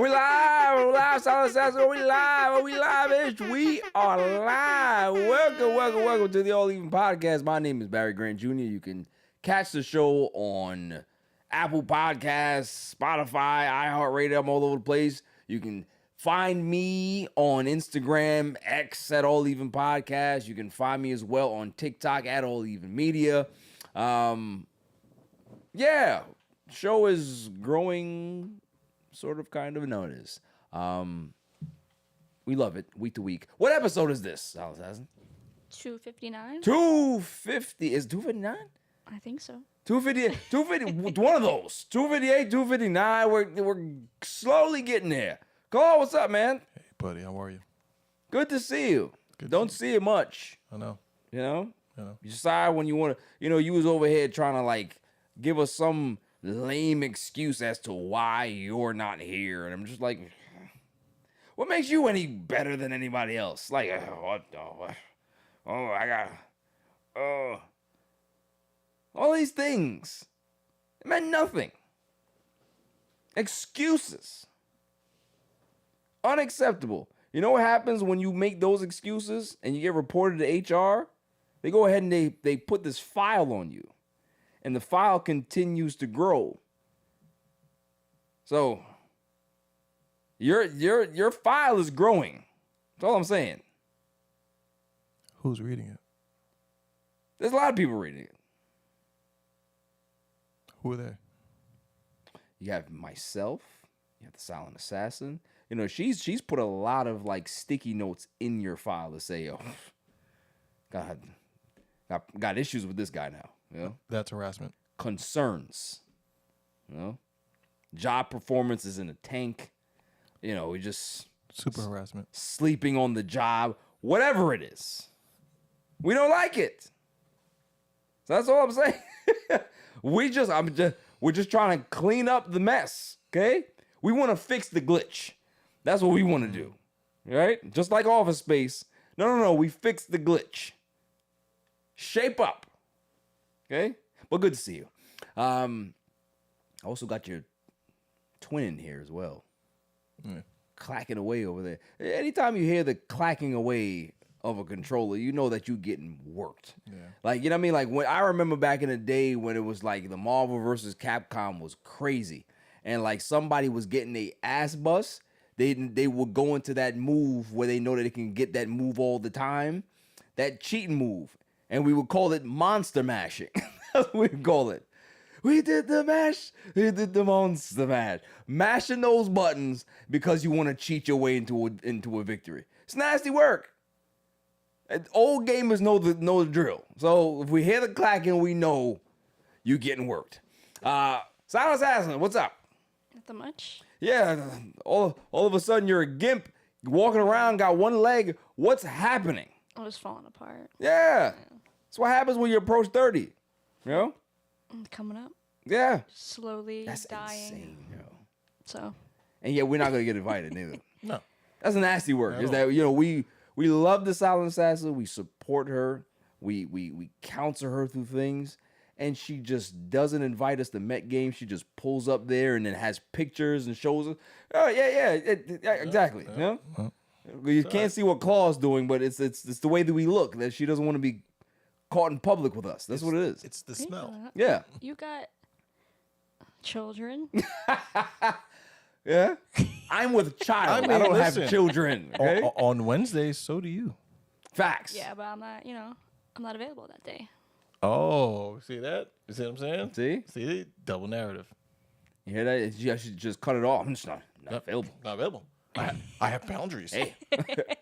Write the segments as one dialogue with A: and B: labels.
A: we live? Are we live? Silent Assassin, are we live? Are we live, bitch? We are live. Welcome to the All Even Podcast. My name is Barry Grant Jr. You can catch the show on Apple Podcasts, Spotify, iHeartRadio. I'm all over the place. You can find me on Instagram, X at All Even Podcast. You can find me as well on TikTok at All Even Media. Yeah, show is growing, sort of, kind of. No, it is. We love it, week to week. What episode is this, Silent Assassin?
B: 259.
A: 250. Is it 259?
B: I think so.
A: 250, one of those. 258, 259. We're slowly getting there. Cole, what's up, man?
C: Hey, buddy, how are you?
A: Good to see you. Don't see it much.
C: I know.
A: You know?
C: I know.
A: You decide when you want to, you was over here trying to, like, give us some lame excuse as to why you're not here. And I'm just like, what makes you any better than anybody else? Like, I got, all these things. It meant nothing. Excuses. Unacceptable. You know what happens when you make those excuses and you get reported to HR? They go ahead and they put this file on you. And the file continues to grow. So your file is growing. That's all I'm saying.
C: Who's reading it?
A: There's a lot of people reading it.
C: Who are they?
A: You have myself. You have the Silent Assassin. She's put a lot of like sticky notes in your file to say, "Oh, God, got issues with this guy now."
C: That's harassment.
A: Concerns. Job performance is in a tank. We just
C: Super harassment.
A: Sleeping on the job, whatever it is. We don't like it. So that's all I'm saying. We're just trying to clean up the mess, okay? We want to fix the glitch. That's what we want to do, right? Just like Office Space. No. We fix the glitch. Shape up, okay? But good to see you. I also got your twin in here as well.
C: Yeah.
A: Clacking away over there. Anytime you hear the clacking away of a controller, you know that you're getting worked.
C: Yeah.
A: Like, you know what I mean? Like, when I remember back in the day when it was like the Marvel versus Capcom was crazy. And like somebody was getting their ass bust. They would go into that move where they know that they can get that move all the time. That cheating move. And we would call it monster mashing. That's what we call it. We did the mash. We did the monster mash. Mashing those buttons because you want to cheat your way into a victory. It's nasty work. Old gamers know the drill. So if we hear the clacking, we know you getting worked. Silent Assassin, what's up?
B: Nothing much.
A: Yeah, all of a sudden you're a gimp walking around, got one leg. What's happening?
B: I was falling apart.
A: Yeah. That's what happens when you approach 30.
B: I'm coming up.
A: Yeah.
B: Slowly
A: That's
B: dying.
A: Insane,
B: So.
A: And yet we're not gonna get invited neither.
C: No.
A: That's a nasty work. Is that we love the Silent Assassin, we support her, we counsel her through things, and she just doesn't invite us to Met games. She just pulls up there and then has pictures and shows us. Oh yeah, exactly. You can't see what Claw's doing, but it's the way that we look, that she doesn't want to be caught in public with us. That's what it is.
C: It's the smell.
A: Yeah.
B: You got children.
A: Yeah. I'm with child. I don't have children. Okay?
C: On Wednesdays, so do you.
A: Facts.
B: Yeah, but I'm not available that day.
C: Oh, see that? You see what I'm saying?
A: See?
C: Double narrative.
A: You hear that? You should just cut it off. I'm just not available.
C: Not available. I have boundaries.
A: Hey.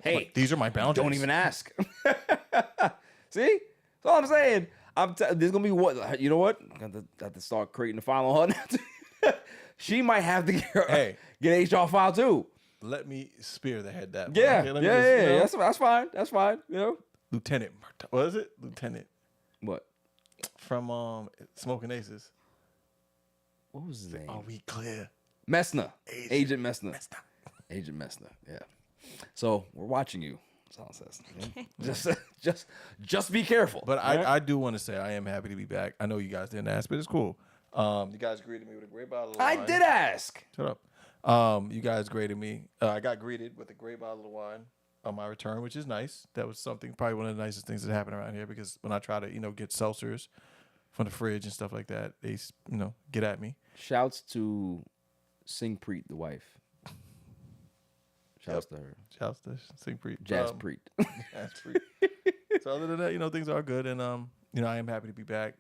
A: Hey.
C: These are my boundaries.
A: Don't even ask. See? That's all I'm saying. There's going to be what? You know what? Got to start creating the file on her. She might have to get HR file too.
C: Let me spearhead that.
A: Yeah.
C: Okay,
A: Yeah. That's fine. That's fine.
C: Lieutenant. What is it? Lieutenant.
A: What?
C: From Smoking Aces.
A: What was his name?
C: Are we clear?
A: Messner. Agent Messner. Agent Messner. Yeah. So we're watching you. Okay. Just be careful.
C: But I do want to say I am happy to be back. I know you guys didn't ask, but it's cool. You guys greeted me with a great bottle of wine.
A: I did ask.
C: Shut up. You guys graded me. I got greeted with a great bottle of wine on my return, which is nice. That was probably one of the nicest things that happened around here, because when I try to, get seltzers from the fridge and stuff like that, they, get at me.
A: Shouts to Singpreet, the wife. Shouts to her.
C: Shouts to Singpreet.
A: Jazzpreet.
C: Jazzpreet. So other than that, things are good, and I am happy to be back.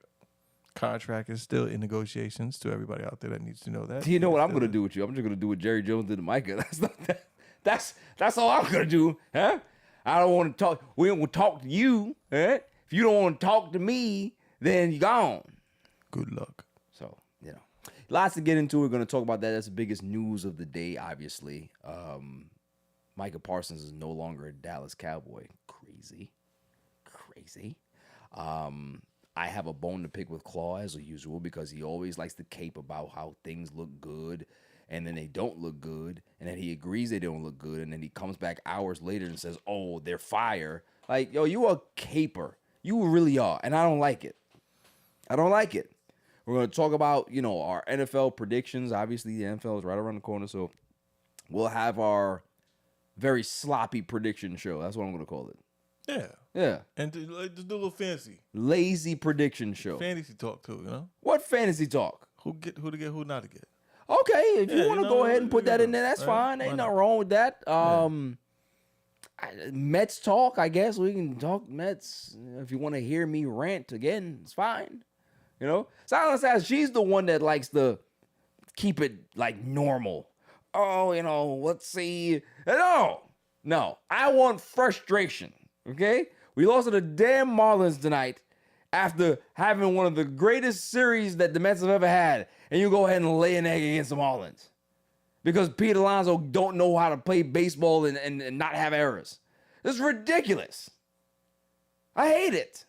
C: Contract is still in negotiations. To everybody out there that needs to know that.
A: Do you know what I'm gonna do with you? I'm just gonna do what Jerry Jones did to Micah. That's not that. That's all I'm gonna do, huh? I don't want to talk. We don't want to talk to you, huh? If you don't want to talk to me, then you're gone.
C: Good luck.
A: So lots to get into. We're gonna talk about that. That's the biggest news of the day, obviously. Micah Parsons is no longer a Dallas Cowboy. Crazy. I have a bone to pick with Claw as usual, because he always likes to cape about how things look good and then they don't look good, and then he agrees they don't look good, and then he comes back hours later and says, oh, they're fire. Like, yo, you a caper. You really are, and I don't like it. We're going to talk about, our NFL predictions. Obviously, the NFL is right around the corner, so we'll have our very sloppy prediction show. That's what I'm going to call it.
C: Yeah. And just do a little fancy.
A: Lazy prediction show.
C: Fantasy talk too,
A: What fantasy talk?
C: Who to get, who not to get.
A: Okay, if you want to go ahead and put that in there, that's fine. Ain't nothing wrong with that. Mets talk, I guess. We can talk Mets. If you want to hear me rant again, it's fine. Silence says she's the one that likes to keep it like normal. Oh, let's see. No. I want frustration. Okay? We lost to the damn Marlins tonight after having one of the greatest series that the Mets have ever had. And you go ahead and lay an egg against the Marlins because Pete Alonso don't know how to play baseball and not have errors. This is ridiculous. I hate it.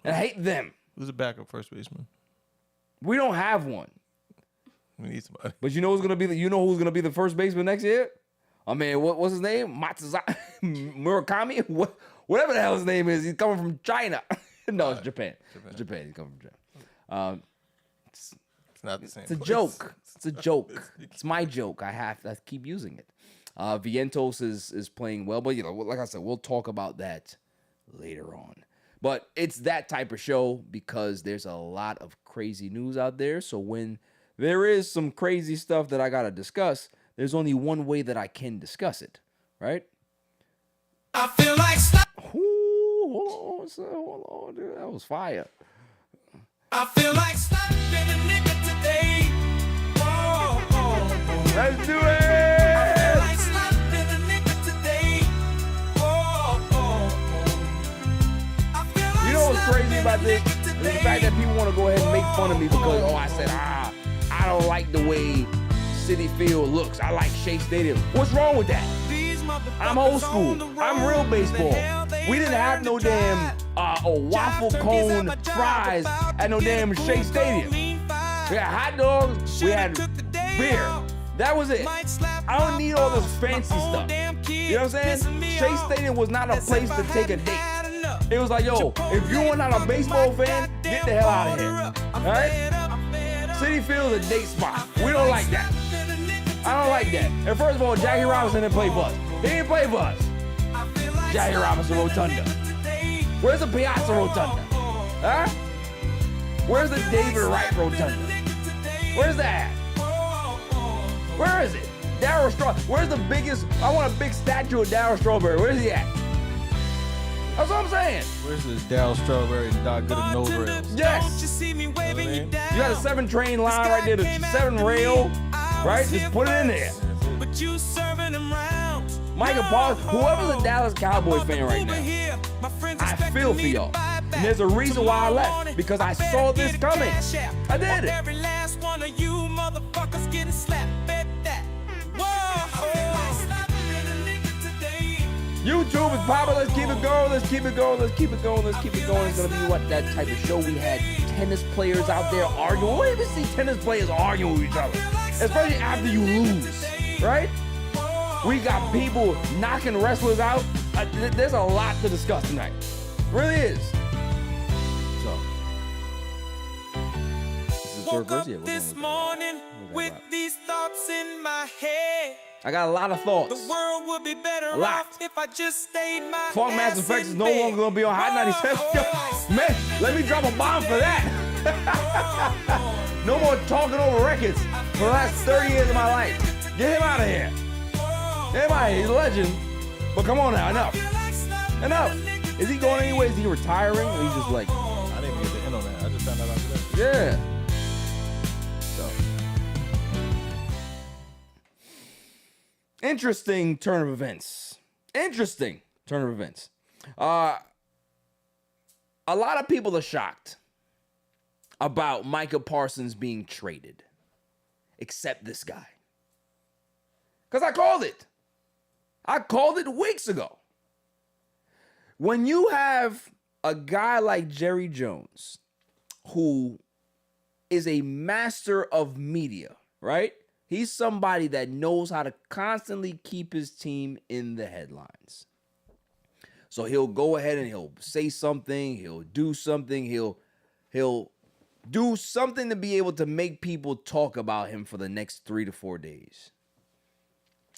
A: And I hate them.
C: Who's a backup first baseman?
A: We don't have one.
C: We need somebody.
A: But you know who's gonna be the first baseman next year? I mean, what's his name? Murakami? Whatever the hell his name is. He's coming from China. No, it's Japan. It's Japan. He's coming from Japan.
C: It's not the same.
A: It's a joke. It's a joke. It's my joke. I have to keep using it. Vientos is playing well, but like I said, we'll talk about that later on. But it's that type of show because there's a lot of crazy news out there. So when there is some crazy stuff that I gotta discuss, there's only one way that I can discuss it, right?
D: I feel like
A: hold on, dude. That was fire.
D: I feel like slapping a nigga today. Whoa.
A: Let's do
D: I feel
A: it.
D: like slapping a nigga today. Whoa. I feel like
A: You know what's crazy
D: slapping
A: about
D: a
A: this?
D: nigga
A: Is the
D: today.
A: fact that people want to go ahead and make fun of me because, I said, I don't like the way Citi Field looks. I like Shea Stadium. What's wrong with that? I'm old school. I'm real baseball. We didn't have no damn waffle cone fries at no damn Shea Stadium. We had hot dogs. We had beer. That was it. I don't need all this fancy stuff. You know what I'm saying? Shea Stadium was not a place to take a date. It was like, yo, if you are not a baseball fan, get the hell out of here. All right? Citi Field is a date spot. We don't like that. I don't like that. And first of all, Jackie Robinson didn't play for us. He didn't play for us. Jackie Robinson Rotunda. Where's the Piazza Rotunda? Huh? Where's the David Wright Rotunda? Where's that? Where is it? Darryl Strawberry. Where's the biggest? I want a big statue of Darryl Strawberry. Where's he at? That's what I'm saying.
C: Where's this Darryl Strawberry not good at nose rails?
A: Yes. You got a 7 train line right there, the 7 rail, right? Just put it in there.
D: But you serving them rounds.
A: Micah Parsons, whoever's a Dallas Cowboy fan right now, I feel for y'all. And there's a reason why I left, because I saw this coming. I did it.
D: Every last one of you motherfuckers getting slapped at that.
A: YouTube is popping. Let's keep it going. Let's keep it going. Let's keep it going. Let's keep it going. It's going to be what that type of show. We had tennis players out there arguing. Where did we see tennis players arguing with each other? Especially after you lose, right? We got people knocking wrestlers out. There's a lot to discuss tonight. Really is. So, this is the third verse. Yeah,
D: this morning with these thoughts. thoughts in my head.
A: I got a lot of thoughts.
D: The world would be better
A: A lot.
D: off if I just stayed my
A: Funk Master
D: ass
A: Effects is
D: in
A: no
D: bed.
A: longer gonna be on Hot 97. Yo, man, let me drop a bomb for that. No more talking over records for the last 30 years of my life. Get him out of here. Get him out of here. He's a legend. But come on now, enough. Enough. Is he going anywhere? Is he retiring? Or he's just like,
C: I didn't even get the end on that. I just found out after that.
A: yeah. So. Interesting turn of events. A lot of people are shocked about Micah Parsons being traded, except this guy. Because I called it. I called it weeks ago. When you have a guy like Jerry Jones, who is a master of media, right? He's somebody that knows how to constantly keep his team in the headlines. So he'll go ahead and he'll say something, he'll do something, he'll do something to be able to make people talk about him for the next 3 to 4 days.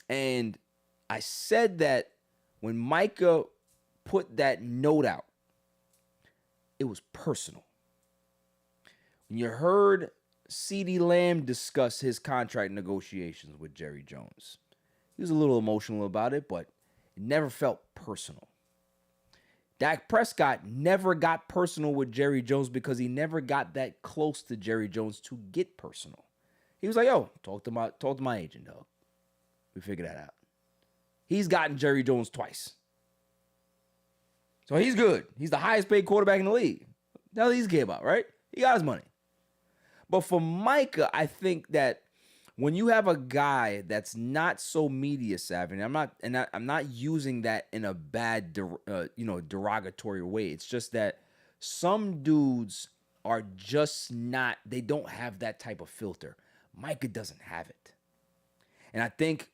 A: And I said that when Micah put that note out, it was personal. When you heard CeeDee Lamb discuss his contract negotiations with Jerry Jones, he was a little emotional about it, but it never felt personal. Dak Prescott never got personal with Jerry Jones because he never got that close to Jerry Jones to get personal. He was like, yo, talk to my agent, dog. We figured that out. He's gotten Jerry Jones twice. So he's good. He's the highest paid quarterback in the league. The hell he's care about, right? He got his money. But for Micah, I think that when you have a guy that's not so media savvy, and I'm not using that in a bad, derogatory way. It's just that some dudes are just not. They don't have that type of filter. Micah doesn't have it, and I think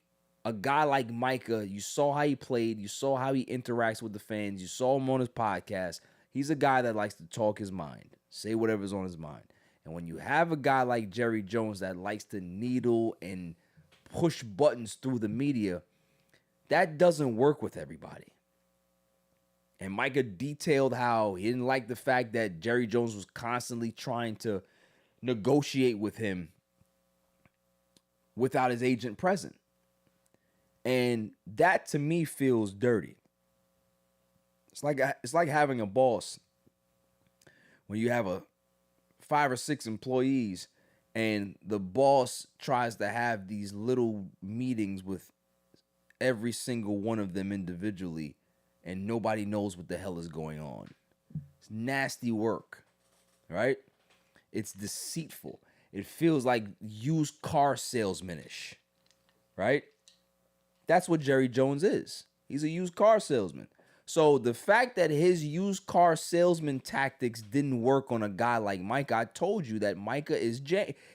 A: a guy like Micah, you saw how he played, you saw how he interacts with the fans, you saw him on his podcast. He's a guy that likes to talk his mind, say whatever's on his mind. And when you have a guy like Jerry Jones that likes to needle and push buttons through the media, that doesn't work with everybody. And Micah detailed how he didn't like the fact that Jerry Jones was constantly trying to negotiate with him without his agent present. And that to me feels dirty. It's like having a boss when you have 5 or 6 employees and the boss tries to have these little meetings with every single one of them individually and nobody knows what the hell is going on. It's nasty work, right? It's deceitful. It feels like used car salesman-ish, right? That's what Jerry Jones is. He's a used car salesman. So the fact that his used car salesman tactics didn't work on a guy like Micah, I told you that Micah is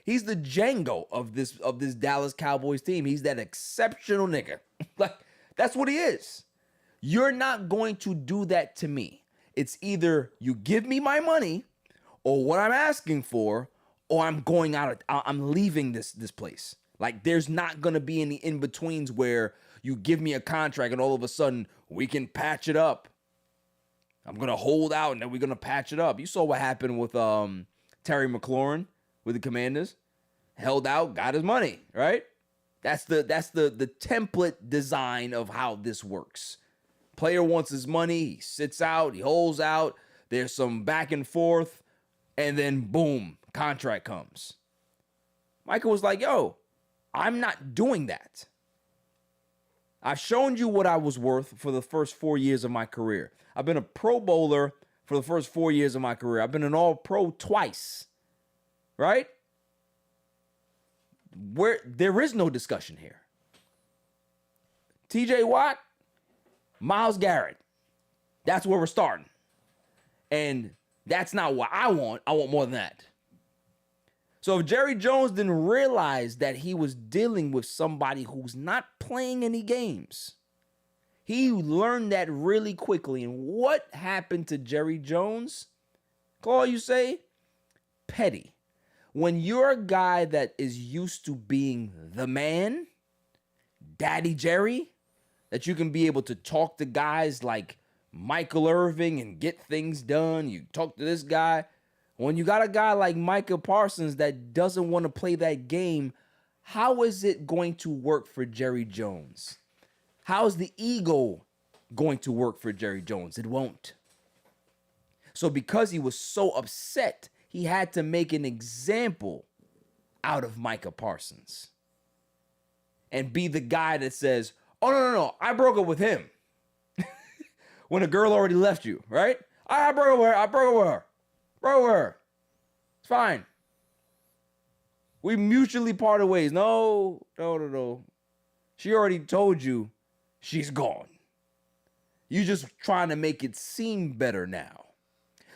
A: he's the Django of this Dallas Cowboys team. He's that exceptional nigga. Like, that's what he is. You're not going to do that to me. It's either you give me my money or what I'm asking for, or I'm leaving this place. Like, there's not going to be any in-betweens where you give me a contract and all of a sudden we can patch it up. I'm going to hold out and then we're going to patch it up. You saw what happened with Terry McLaurin with the Commanders. Held out, got his money, right? That's the template design of how this works. Player wants his money, he sits out, he holds out, there's some back and forth, and then boom, contract comes. Michael was like, yo, I'm not doing that. I've shown you what I was worth for the first 4 years of my career. I've been a Pro Bowler for the first 4 years of my career. I've been an All-Pro twice, right? There is no discussion here. TJ Watt, Myles Garrett. That's where we're starting. And that's not what I want. I want more than that. So if Jerry Jones didn't realize that he was dealing with somebody who's not playing any games, he learned that really quickly. And what happened to Jerry Jones? Claude, you say? Petty. When you're a guy that is used to being the man, Daddy Jerry, that you can be able to talk to guys like Michael Irving and get things done. You talk to this guy. When you got a guy like Micah Parsons that doesn't want to play that game, how is it going to work for Jerry Jones? How is the ego going to work for Jerry Jones? It won't. So because he was so upset, he had to make an example out of Micah Parsons and be the guy that says, oh, no, I broke up with him. When a girl already left you, right? I broke up with her. Broke up with her. It's fine. We mutually parted ways. No. She already told you she's gone. You just trying to make it seem better now.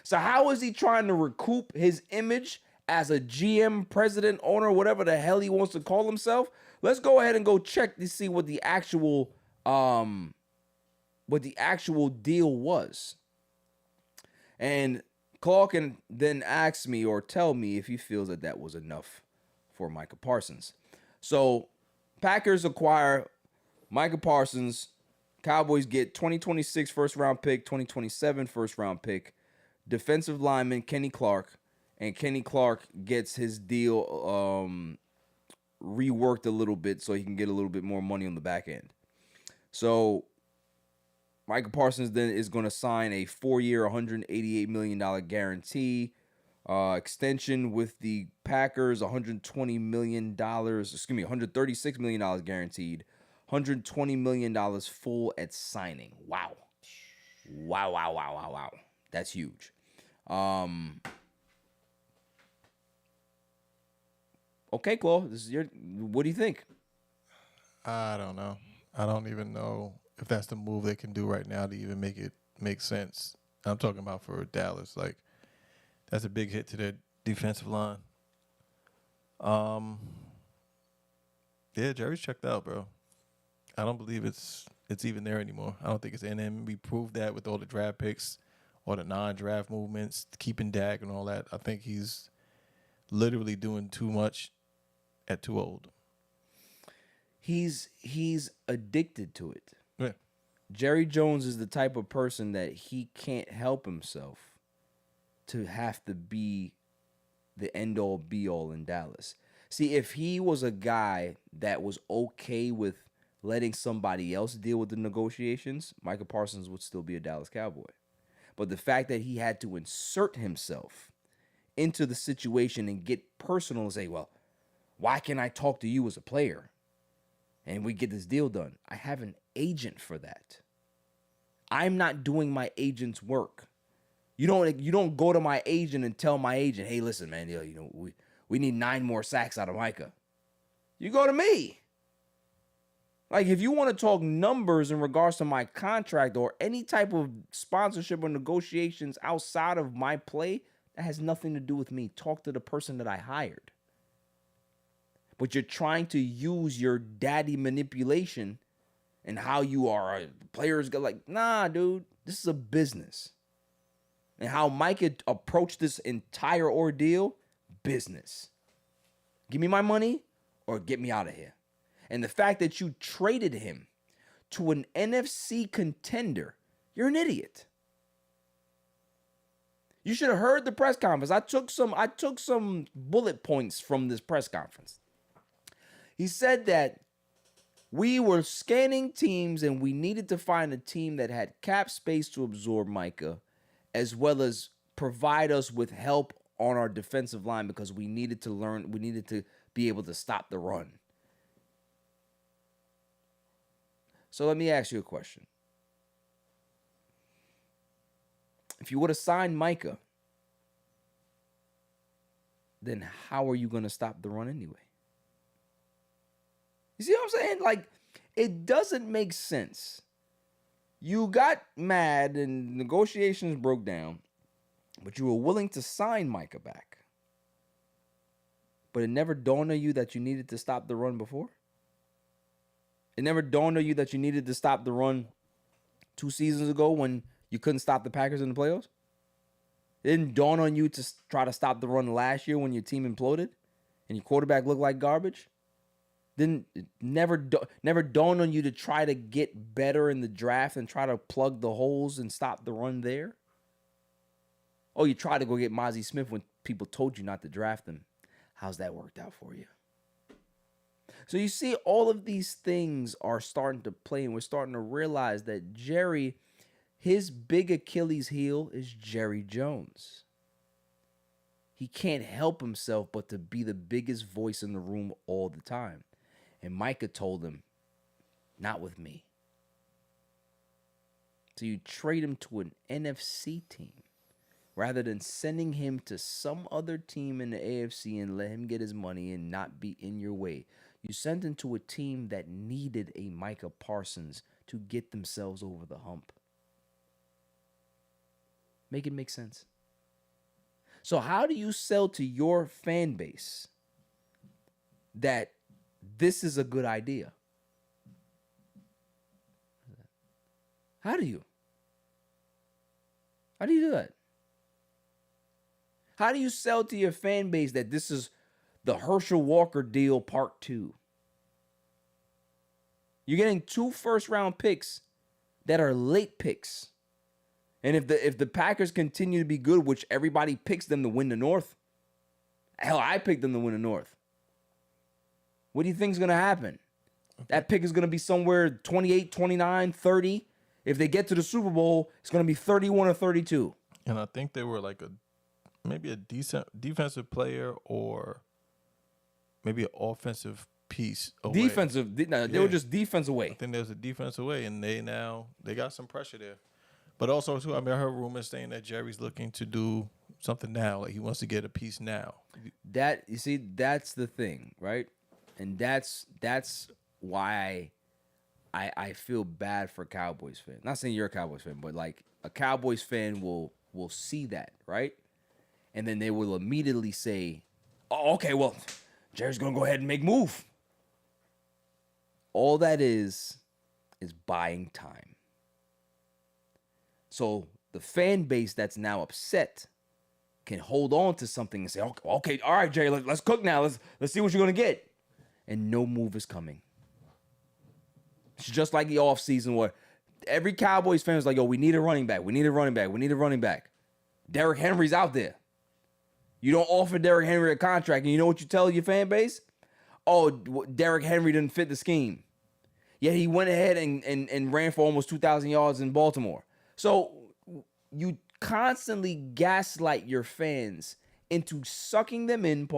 A: So how is he trying to recoup his image as a GM, president, owner, whatever the hell he wants to call himself? Let's go ahead and go check to see what the actual deal was. And Clark can then ask me or tell me if he feels that was enough for Micah Parsons. So Packers acquire Micah Parsons. Cowboys get 2026 first round pick, 2027 first round pick. Defensive lineman Kenny Clark, and Kenny Clark gets his deal reworked a little bit so he can get a little bit more money on the back end. So Micah Parsons then is going to sign a 4-year, $188 million guarantee extension with the Packers, $136 million guaranteed, $120 million full at signing. Wow. That's huge. Okay, Chloe, this is what do you think?
C: I don't know. I don't even know if that's the move they can do right now to even make it make sense. I'm talking about for Dallas. Like, that's a big hit to their defensive line. Yeah, Jerry's checked out, bro. I don't believe it's even there anymore. I don't think it's in him. We proved that with all the draft picks, all the non-draft movements, keeping Dak and all that. I think he's literally doing too much at too old.
A: He's addicted to it.
C: Yeah.
A: Jerry Jones is the type of person that he can't help himself to have to be the end-all, be-all in Dallas. See, if he was a guy that was okay with letting somebody else deal with the negotiations, Micah Parsons would still be a Dallas Cowboy. But the fact that he had to insert himself into the situation and get personal and say, well, why can't I talk to you as a player and we get this deal done? I have an agent for that. I'm not doing my agent's work. You don't go to my agent and tell my agent, hey, listen, man, we need 9 more sacks out of Micah. You go to me. Like, if you want to talk numbers in regards to my contract or any type of sponsorship or negotiations outside of my play, that has nothing to do with me. Talk to the person that I hired. But you're trying to use your daddy manipulation and how you are players go like, nah, dude, this is a business. And how Micah approached this entire ordeal, business. Give me my money or get me out of here. And the fact that you traded him to an NFC contender, you're an idiot. You should have heard the press conference. I took some bullet points from this press conference. He said that we were scanning teams and we needed to find a team that had cap space to absorb Micah, as well as provide us with help on our defensive line because we needed to be able to stop the run. So let me ask you a question. If you would have signed Micah, then how are you going to stop the run anyway? You see what I'm saying? Like, it doesn't make sense. You got mad and negotiations broke down, but you were willing to sign Micah back. But it never dawned on you that you needed to stop the run before? It never dawned on you that you needed to stop the run 2 seasons ago when you couldn't stop the Packers in the playoffs? It didn't dawn on you to try to stop the run last year when your team imploded and your quarterback looked like garbage? Didn't it never dawned on you to try to get better in the draft and try to plug the holes and stop the run there? Oh, you tried to go get Mozzie Smith when people told you not to draft him. How's that worked out for you? So you see, all of these things are starting to play, and we're starting to realize that Jerry, his big Achilles heel is Jerry Jones. He can't help himself but to be the biggest voice in the room all the time. And Micah told him, not with me. So you trade him to an NFC team rather than sending him to some other team in the AFC and let him get his money and not be in your way. You sent him to a team that needed a Micah Parsons to get themselves over the hump. Make it make sense. So how do you sell to your fan base that this is a good idea? How do you? How do you do that? How do you sell to your fan base that this is the Herschel Walker deal part 2? You're getting 2 first-round picks that are late picks. And if the Packers continue to be good, which everybody picks them to win the North, hell, I picked them to win the North. What do you think is going to happen? That pick is going to be somewhere 28, 29, 30. If they get to the Super Bowl, it's going to be 31 or 32.
C: And I think they were like maybe a decent defensive player or maybe an offensive piece away.
A: Defensive. They were just defense away.
C: I think there's a defense away, and they got some pressure there. But also, too, I mean, I heard rumors saying that Jerry's looking to do something now. Like, he wants to get a piece now.
A: You see, that's the thing, right? And that's why I feel bad for Cowboys fans. Not saying you're a Cowboys fan, but like a Cowboys fan will see that, right? And then they will immediately say, oh, okay, well, Jerry's going to go ahead and make move. All that is buying time. So the fan base that's now upset can hold on to something and say, okay, all right, Jerry, let's cook now. Let's see what you're going to get. And no move is coming. It's just like the offseason where every Cowboys fan was like, yo, we need a running back. We need a running back. We need a running back. Derrick Henry's out there. You don't offer Derrick Henry a contract, and you know what you tell your fan base? Oh, Derrick Henry didn't fit the scheme. Yet he went ahead and ran for almost 2,000 yards in Baltimore. So you constantly gaslight your fans into sucking them in,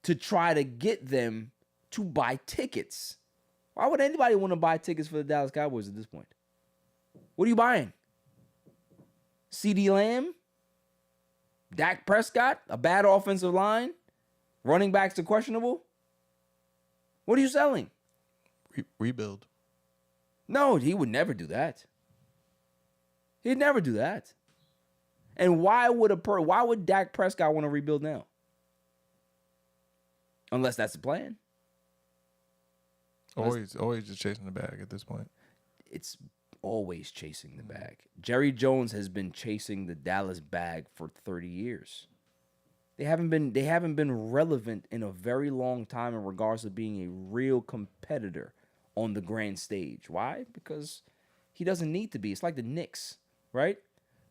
A: to try to get them to buy tickets. Why would anybody want to buy tickets for the Dallas Cowboys at this point? What are you buying? CeeDee Lamb? Dak Prescott? A bad offensive line? Running backs are questionable? What are you selling?
C: Rebuild.
A: No, he would never do that. He'd never do that. And why would Dak Prescott want to rebuild now? Unless that's the plan.
C: Always just chasing the bag at this point.
A: It's always chasing the bag. Jerry Jones has been chasing the Dallas bag for 30 years. They haven't been relevant in a very long time in regards to being a real competitor on the grand stage. Why? Because he doesn't need to be. It's like the Knicks, right?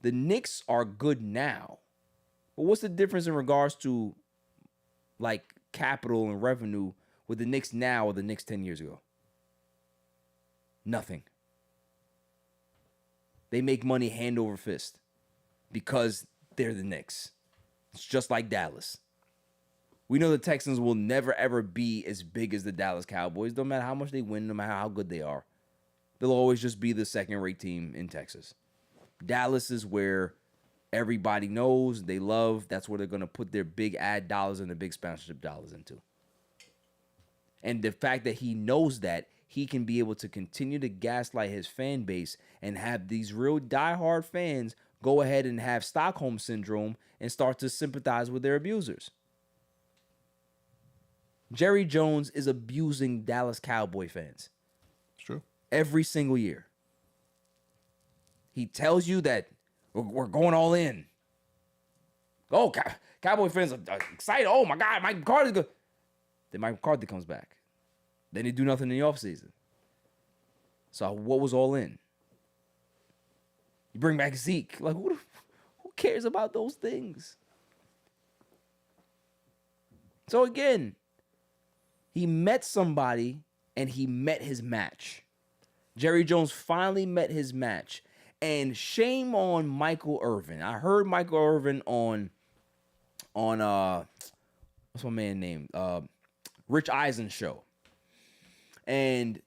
A: The Knicks are good now. But what's the difference in regards to like capital and revenue with the Knicks now or the Knicks 10 years ago? Nothing. They make money hand over fist because they're the Knicks. It's just like Dallas. We know the Texans will never, ever be as big as the Dallas Cowboys, no matter how much they win, no matter how good they are. They'll always just be the second-rate team in Texas. Dallas is where everybody knows, they love. That's where they're going to put their big ad dollars and their big sponsorship dollars into. And the fact that he knows that, he can be able to continue to gaslight his fan base and have these real diehard fans go ahead and have Stockholm Syndrome and start to sympathize with their abusers. Jerry Jones is abusing Dallas Cowboy fans.
C: It's true.
A: Every single year. He tells you that we're going all in. Oh, Cowboy fans are excited. Oh my God, Mike McCarthy's good. Then Mike McCarthy comes back. Then they do nothing in the offseason. So what was all in? You bring back Zeke. Like, who cares about those things? So again, he met somebody and he met his match. Jerry Jones finally met his match. And shame on Michael Irvin. I heard Michael Irvin on what's my man name? Rich Eisen's show. And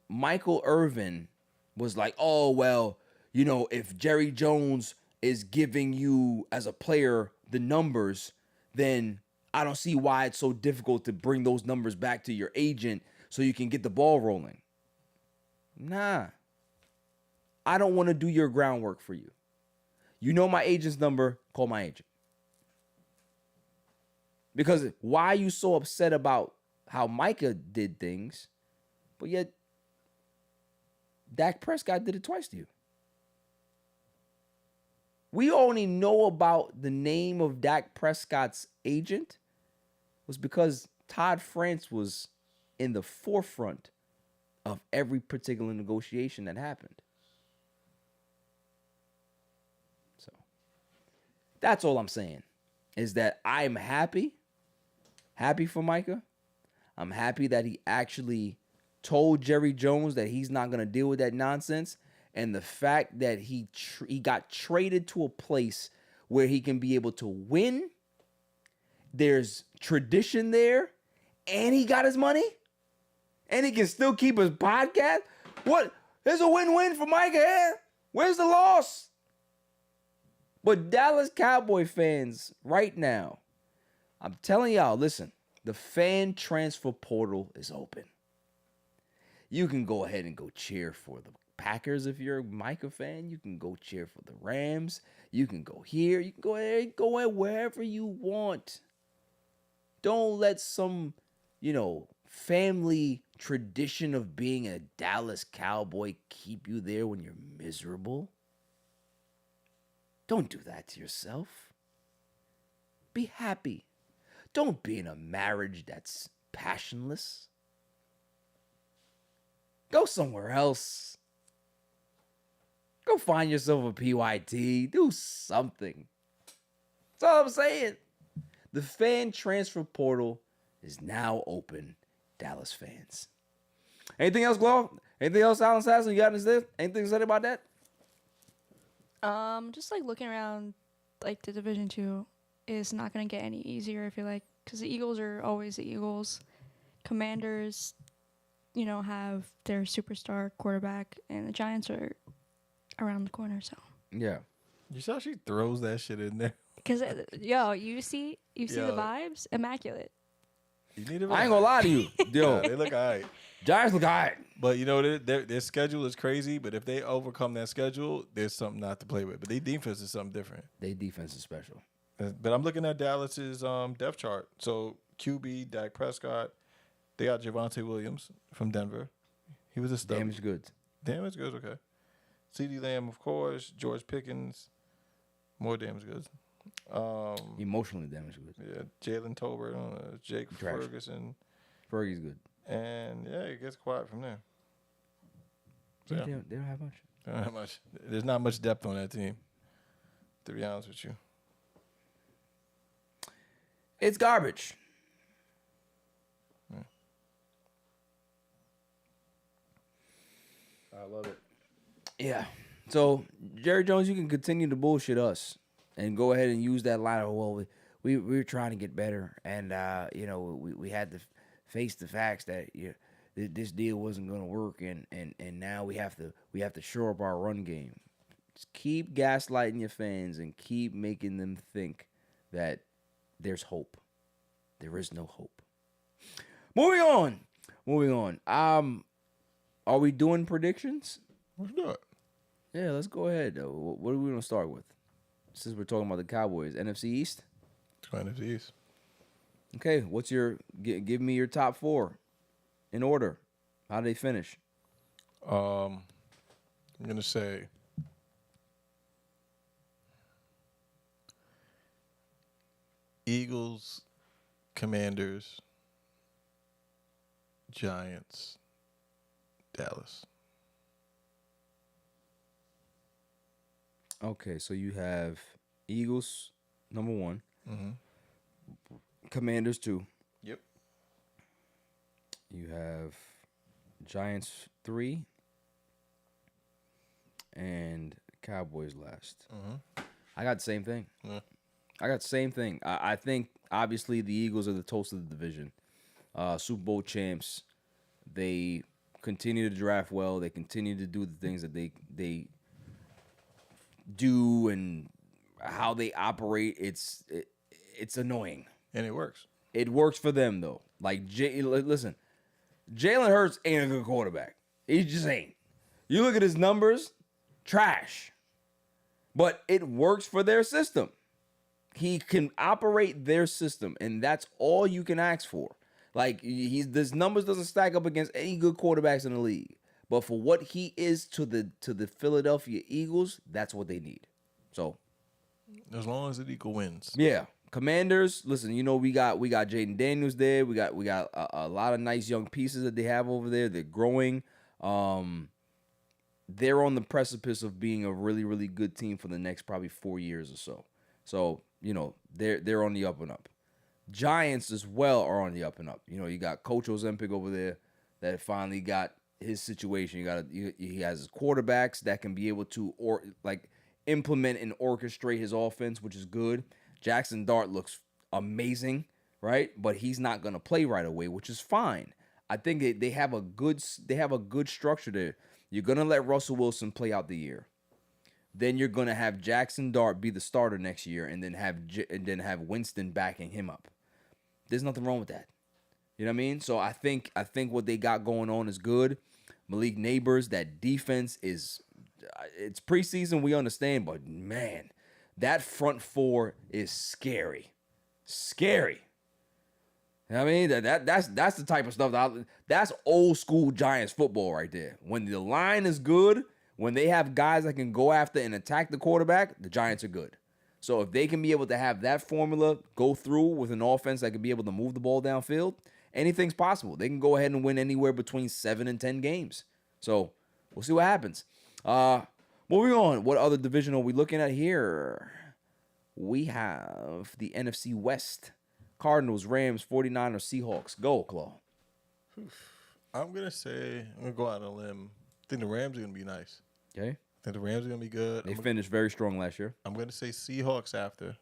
A: Michael Irvin was like, oh, well, you know, if Jerry Jones is giving you as a player the numbers, then I don't see why it's so difficult to bring those numbers back to your agent so you can get the ball rolling. Nah. I don't want to do your groundwork for you. You know my agent's number, call my agent. Because why are you so upset about how Micah did things, but yet Dak Prescott did it twice to you? We only know about the name of Dak Prescott's agent was because Todd France was in the forefront of every particular negotiation that happened. So that's all I'm saying is that I'm happy for Micah. I'm happy that he actually told Jerry Jones that he's not going to deal with that nonsense. And the fact that he got traded to a place where he can be able to win, there's tradition there, and he got his money, and he can still keep his podcast. What? There's a win-win for Micah here. Where's the loss? But Dallas Cowboy fans right now, I'm telling y'all, listen, the fan transfer portal is open. You can go ahead and go cheer for the Packers if you're a Micah fan. You can go cheer for the Rams. You can go here. You can go there. Go wherever you want. Don't let some, family tradition of being a Dallas Cowboy keep you there when you're miserable. Don't do that to yourself. Be happy. Don't be in a marriage that's passionless. Go somewhere else. Go find yourself a PYT. Do something. That's all I'm saying. The fan transfer portal is now open, Dallas fans. Anything else, Glow? Anything else, Alan Sassen? You got anything to say about that?
B: Just like looking around, like the Division 2 is not gonna get any easier. I feel like because the Eagles are always the Eagles. Commanders, have their superstar quarterback, and the Giants are around the corner. So
A: Yeah.
C: You saw she throws that shit in there.
B: because you see the vibes, immaculate.
C: You need
A: I ain't gonna lie to you. Yo,
C: They look all right.
A: Giants look all right.
C: But their schedule is crazy. But if they overcome that schedule, there's something not to play with. But their defense is something different.
A: They defense is special.
C: But I'm looking at Dallas's depth chart. So QB Dak Prescott, they got Javonte Williams from Denver. He was a stud.
A: Damaged goods.
C: Damaged goods, okay. CeeDee Lamb, of course. George Pickens, more damaged goods.
A: Emotionally damaged goods.
C: Yeah, Jalen Tolbert, Jake
A: Trash.
C: Ferguson,
A: Fergie's good.
C: and it gets quiet from there. So,
A: They don't have much.
C: they don't have much. There's not much depth on that team, to be honest with you.
A: It's garbage.
C: I love it.
A: Yeah. So, Jerry Jones, you can continue to bullshit us and go ahead and use that line of, well, we were trying to get better. And, we had to face the facts that this deal wasn't going to work. And now we have to shore up our run game. Just keep gaslighting your fans and keep making them think that there's hope. There is no hope. Moving on. Are we doing predictions?
C: Let's do it.
A: Yeah, let's go ahead. What are we going to start with? Since we're talking about the Cowboys, NFC East.
C: It's going to the East.
A: Okay, what's your give me your top 4 in order? How do they finish?
C: I'm going to say Eagles, Commanders, Giants, Dallas.
A: Okay, so you have Eagles number 1,
C: Mm-hmm.
A: Commanders 2.
C: Yep.
A: You have Giants 3 and Cowboys last.
C: Mm-hmm.
A: I got the same thing.
C: Yeah.
A: I got the same thing. I think obviously the Eagles are the toast of the division. Super Bowl champs. They continue to draft well. They continue to do the things that they do and how they operate. It's annoying.
C: And it works.
A: It works for them though. Like listen, Jalen Hurts ain't a good quarterback. He just ain't. You look at his numbers, trash. But it works for their system. He can operate their system, and that's all you can ask for. Like his numbers doesn't stack up against any good quarterbacks in the league. But for what he is to the Philadelphia Eagles, that's what they need. So
C: As long as it equal wins.
A: yeah, Commanders. Listen, you know we got Jaden Daniels there. We got a lot of nice young pieces that they have over there. They're growing. They're on the precipice of being a really, really good team for the next probably 4 years or so. So, you know, they're on the up and up. Giants as well are on the up and up. You know, you got Coach Ozempic over there that finally got his situation. He has his quarterbacks that can be able to implement and orchestrate his offense, which is good. Jackson Dart looks amazing, right? But he's not going to play right away, which is fine. I think they have a good structure there. You're going to let Russell Wilson play out the year. Then you're going to have Jackson Dart be the starter next year and then have Winston backing him up. There's nothing wrong with that. You know what I mean? So I think what they got going on is good. Malik Neighbors, that defense it's preseason, we understand, but man, that front four is scary. Scary. You know what I mean? That's the type of stuff that's old school Giants football right there. When the line is good, when they have guys that can go after and attack the quarterback, the Giants are good. So if they can be able to have that formula go through with an offense that can be able to move the ball downfield, anything's possible. They can go ahead and win anywhere between 7 and 10 games. So we'll see what happens. Moving on, what other division are we looking at here? We have the NFC West. Cardinals, Rams, 49ers, Seahawks. Go, Claw.
C: I'm going to go out on a limb. I think the Rams are going to be nice.
A: Okay.
C: I think the Rams are going to be good.
A: They finished very strong last year.
C: I'm going to say Seahawks after.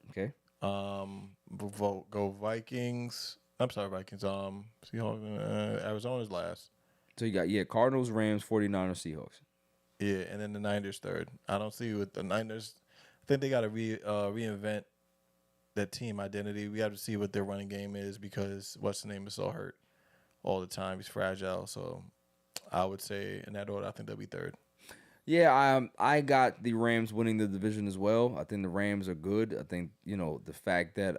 A: Okay.
C: Go Vikings. I'm sorry, Vikings. Seahawks. Arizona's last.
A: So you got, Cardinals, Rams, 49ers, Seahawks.
C: Yeah, and then the Niners third. I don't see with the Niners. I think they got to reinvent that team identity. We have to see what their running game is because what's the name is so hurt all the time. He's fragile. So I would say in that order, I think they'll be third.
A: Yeah, I got the Rams winning the division as well. I think the Rams are good. I think, the fact that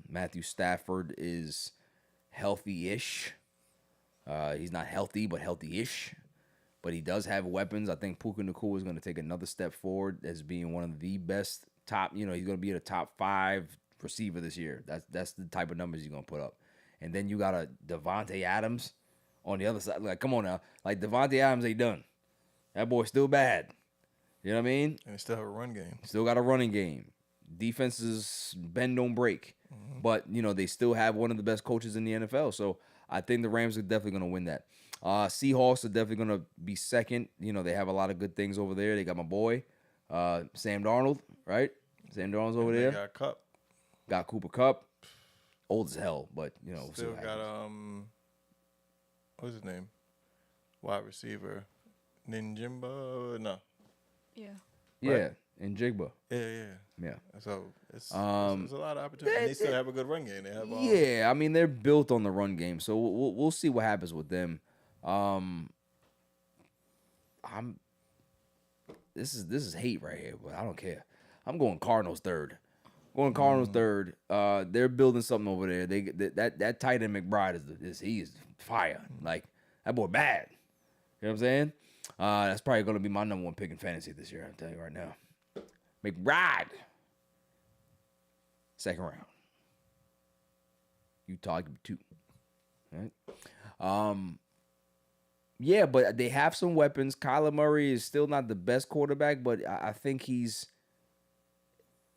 A: Matthew Stafford is healthy-ish. He's not healthy, but healthy-ish. But he does have weapons. I think Puka Nacua is going to take another step forward as being one of the best top. He's going to be a top 5 receiver this year. That's the type of numbers he's going to put up. And then you got a Devontae Adams on the other side. Like, come on now. Like, Devontae Adams ain't done. That boy's still bad. You know what I mean?
C: And they still have a run game.
A: Still got a running game. Defenses bend, don't break. Mm-hmm. But, they still have one of the best coaches in the NFL. So I think the Rams are definitely going to win that. Seahawks are definitely going to be second. They have a lot of good things over there. They got my boy, Sam Darnold, right? Sam Darnold's over there.
C: Got Kupp.
A: Got Cooper Kupp. Old as hell, but,
C: Still got, what's his name? Wide receiver. Ninjimba? No.
B: Yeah.
A: Yeah, and Jigba.
C: Yeah. So it's a lot of opportunity. And they still have a good run game. They have,
A: yeah, I mean they're built on the run game, so we'll see what happens with them. This is hate right here, but I don't care. I'm going Cardinals third. Third. They're building something over there. That tight end McBride is fire. Like that boy bad. You know what I'm saying? That's probably gonna be my number 1 pick in fantasy this year. I'll tell you right now. McBride. second round. Utah give 2. Right? Yeah, but they have some weapons. Kyler Murray is still not the best quarterback, but I think he's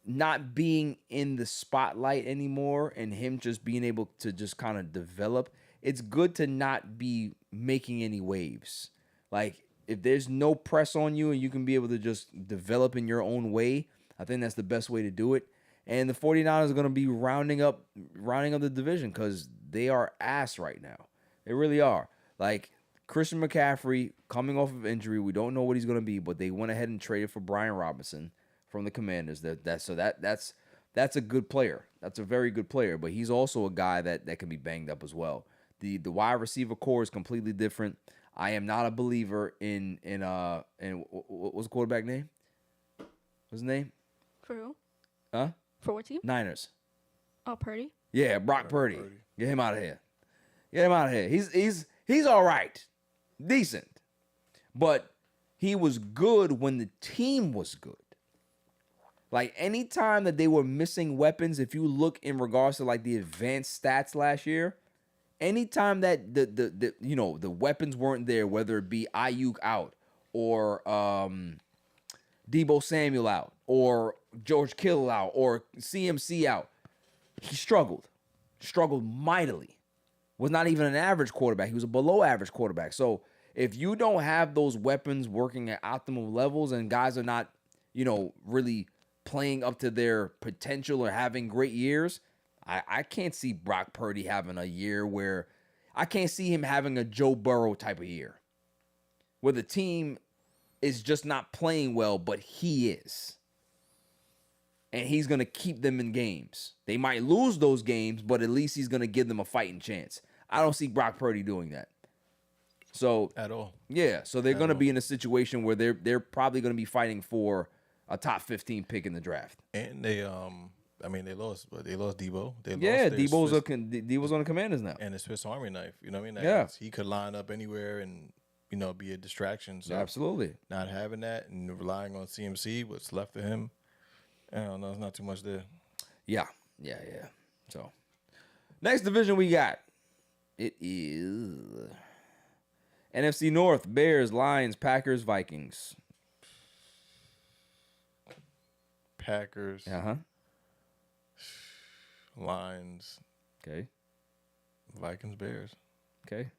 A: not being in the spotlight anymore and him just being able to just kind of develop. It's good to not be making any waves. Like, if there's no press on you and you can be able to just develop in your own way, I think that's the best way to do it. And the 49ers are going to be rounding up the division because they are ass right now. They really are. Like, Christian McCaffrey coming off of injury, we don't know what he's going to be, but they went ahead and traded for Brian Robinson from the Commanders. That's a good player. That's a very good player, but he's also a guy that can be banged up as well. The wide receiver core is completely different. I am not a believer in what was the quarterback name? What's his name?
B: For who?
A: Huh?
B: For what team?
A: Niners.
B: Oh, Purdy.
A: Yeah, Brock Purdy. Get him out of here. Get him out of here. He's all right. Decent. But he was good when the team was good. Like, anytime that they were missing weapons, if you look in regards to like the advanced stats last year, anytime that the weapons weren't there, whether it be Ayuk out or Debo Samuel out or George Kittle out or CMC out, he struggled mightily. Was not even an average quarterback. He was a below average quarterback. So if you don't have those weapons working at optimal levels and guys are not, really playing up to their potential or having great years, I can't see Brock Purdy having a year where I can't see him having a Joe Burrow type of year where the team is just not playing well, but he is. And he's going to keep them in games. They might lose those games, but at least he's going to give them a fighting chance. I don't see Brock Purdy doing that. So
C: At all.
A: Yeah, so they're going to be in a situation where they're probably going to be fighting for a top 15 pick in the draft.
C: And they lost Debo.
A: Debo's on the Commanders now.
C: And the Swiss Army knife. You know what I mean?
A: Yeah.
C: He could line up anywhere and be a distraction. So
A: Absolutely.
C: not having that and relying on CMC, what's left of him, I don't know. It's not too much there.
A: Yeah. So, next division we got. It is NFC North, Bears, Lions, Packers, Vikings.
C: Packers,
A: Uh-huh.
C: Lions,
A: Okay.
C: Vikings, Bears.
A: Okay.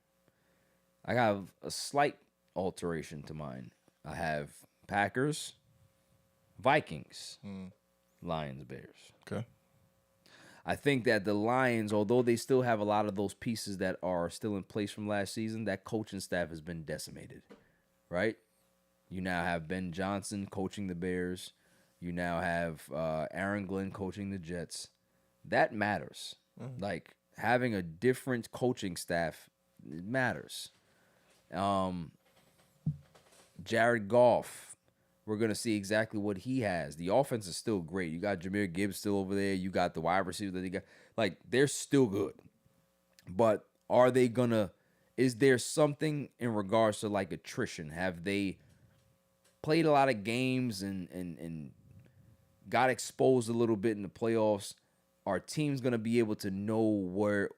A: I have a slight alteration to mine. I have Packers, Vikings, Lions, Bears.
C: Okay.
A: I think that the Lions, although they still have a lot of those pieces that are still in place from last season, that coaching staff has been decimated, right? You now have Ben Johnson coaching the Bears. You now have Aaron Glenn coaching the Jets. That matters. Like, having a different coaching staff, it matters. Jared Goff, we're going to see exactly what he has. The offense is still great. You got Jahmyr Gibbs still over there. You got the wide receiver that you got. Like, they're still good. But are they going to – is there something in regards to, like, attrition? Have they played a lot of games and got exposed a little bit in the playoffs? Are teams going to be able to know where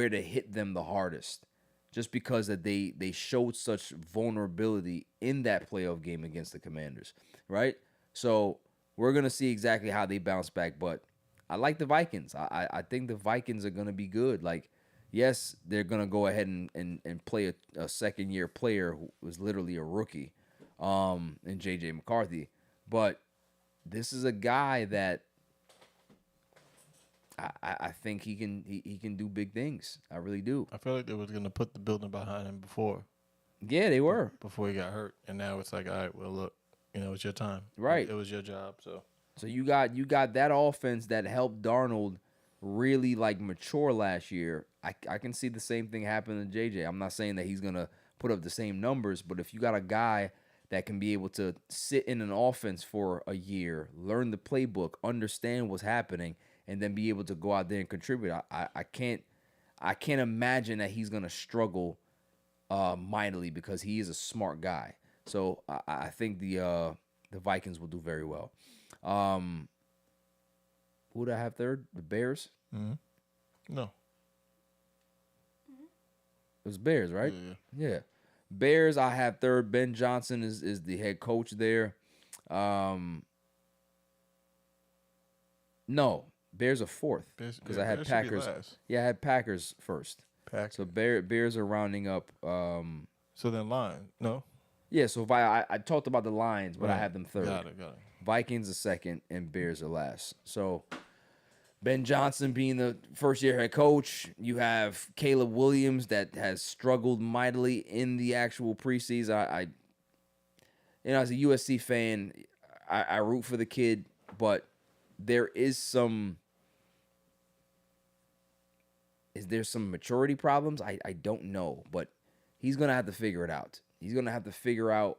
A: to hit them the hardest? Just because that they showed such vulnerability in that playoff game against the Commanders, right? So we're going to see exactly how they bounce back, but I like the Vikings. I think the Vikings are going to be good. Like, yes, they're going to go ahead and play a second-year player who was literally a rookie in J.J. McCarthy, but this is a guy that I think he can do big things. I really do.
C: I feel like they was going to put the building behind him before.
A: Yeah, they were.
C: Before he got hurt. And now it's like, all right, well, look, it's your time.
A: Right.
C: It was your job, so.
A: So you got that offense that helped Darnold really, like, mature last year. I can see the same thing happen to JJ. I'm not saying that he's going to put up the same numbers, but if you got a guy that can be able to sit in an offense for a year, learn the playbook, understand what's happening, and then be able to go out there and contribute, I can't imagine that he's gonna struggle mightily because he is a smart guy. So I think the Vikings will do very well. Who did I have third? The Bears.
C: No.
A: It was Bears, right?
C: Yeah.
A: Yeah. Bears, I have third. Ben Johnson is the head coach there. No, Bears are fourth because I had
C: Bears should be
A: Packers.
C: last.
A: Yeah, I had Packers first.
C: Packers.
A: So Bears are rounding up.
C: So then line. No.
A: Yeah, so if I talked about the Lions, but I
C: Right.
A: have them third.
C: Got it.
A: Vikings are second, and Bears are last. So Ben Johnson being the first-year head coach. You have Caleb Williams that has struggled mightily in the actual preseason. I as a USC fan, I root for the kid, but there is some. Is there some maturity problems? I don't know, but he's gonna have to figure it out. He's gonna have to figure out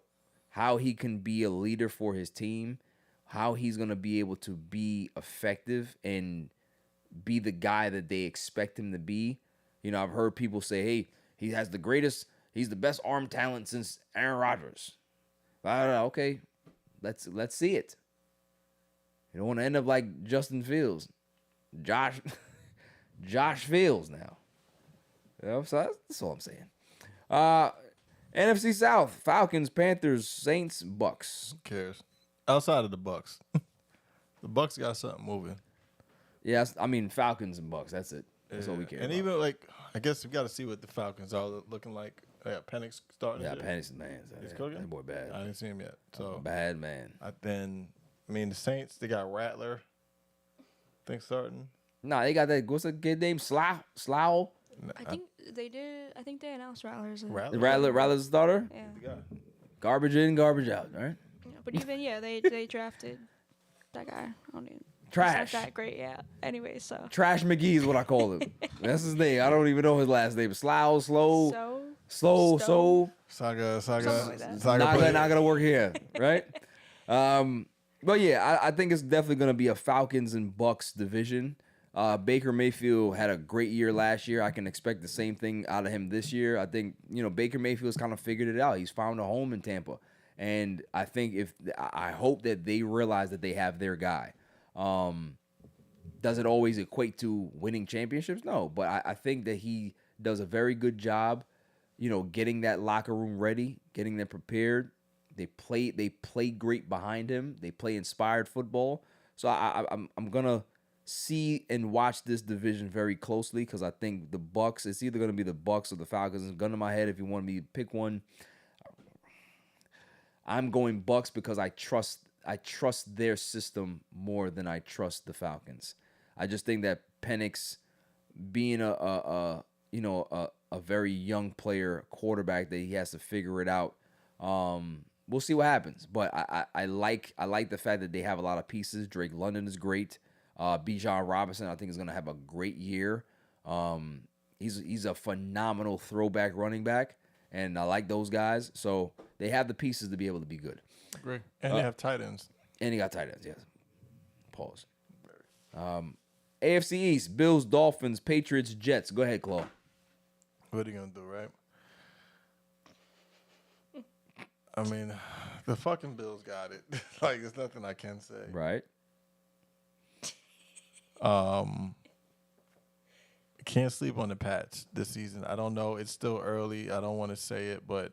A: how he can be a leader for his team, how he's gonna be able to be effective and be the guy that they expect him to be. You know, I've heard people say, "Hey, he's the best arm talent since Aaron Rodgers." I don't know. Okay, let's see it. You don't want to end up like Justin Fields, Josh Fields now. You know, so that's all I'm saying. NFC South: Falcons, Panthers, Saints, Bucks.
C: Who cares? Outside of the Bucks, the Bucks got something moving.
A: Yeah, I mean Falcons and Bucks. That's it. That's all we care
C: And
A: about.
C: even like, I guess we got to see what the Falcons are looking like. Penix starting.
A: Yeah,
C: shit.
A: Penix, man.
C: He's
A: Yeah,
C: cooking?
A: that boy bad.
C: I didn't see him yet. So
A: Bad man.
C: I mean, the Saints, they got Rattler. Think starting.
A: Nah, they got that. What's that kid name? Slough.
B: I think they did. I think they announced Rattler as a
A: Rattler's the starter.
B: Yeah.
C: The guy.
A: Garbage in, garbage out. Right.
B: Yeah, but even they drafted that guy. I don't even.
A: Trash.
B: It's not that great. Yeah. Anyway, so.
A: Trash McGee is what I call him. That's his name. I don't even know his last name. Slough, slow.
B: So.
C: Saga.
B: Something like that.
C: Saga
A: Not gonna work here, right? But yeah, I think it's definitely gonna be a Falcons and Bucks division. Baker Mayfield had a great year last year. I can expect the same thing out of him this year. I think Baker Mayfield's kind of figured it out. He's found a home in Tampa, and I think I hope that they realize that they have their guy. Does it always equate to winning championships? No, but I think that he does a very good job, getting that locker room ready, getting them prepared. They play great behind him. They play inspired football. So I'm gonna see and watch this division very closely because I think the Bucks. It's either gonna be the Bucks or the Falcons. Gun to my head, if you want me to pick one, I'm going Bucks because I trust their system more than I trust the Falcons. I just think that Penix, being a very young player, quarterback, that he has to figure it out. We'll see what happens, but I like the fact that they have a lot of pieces. Drake London is great. Bijan Robinson, I think, is going to have a great year. He's a phenomenal throwback running back, and I like those guys. So they have the pieces to be able to be good.
C: Great. And they have tight ends.
A: And he got tight ends, yes. Pause. AFC East: Bills, Dolphins, Patriots, Jets. Go ahead, Chloe.
C: What are you going to do, right? I mean, the fucking Bills got it. Like, there's nothing I can say.
A: Right.
C: Can't sleep on the Pats this season. I don't know. It's still early. I don't want to say it, but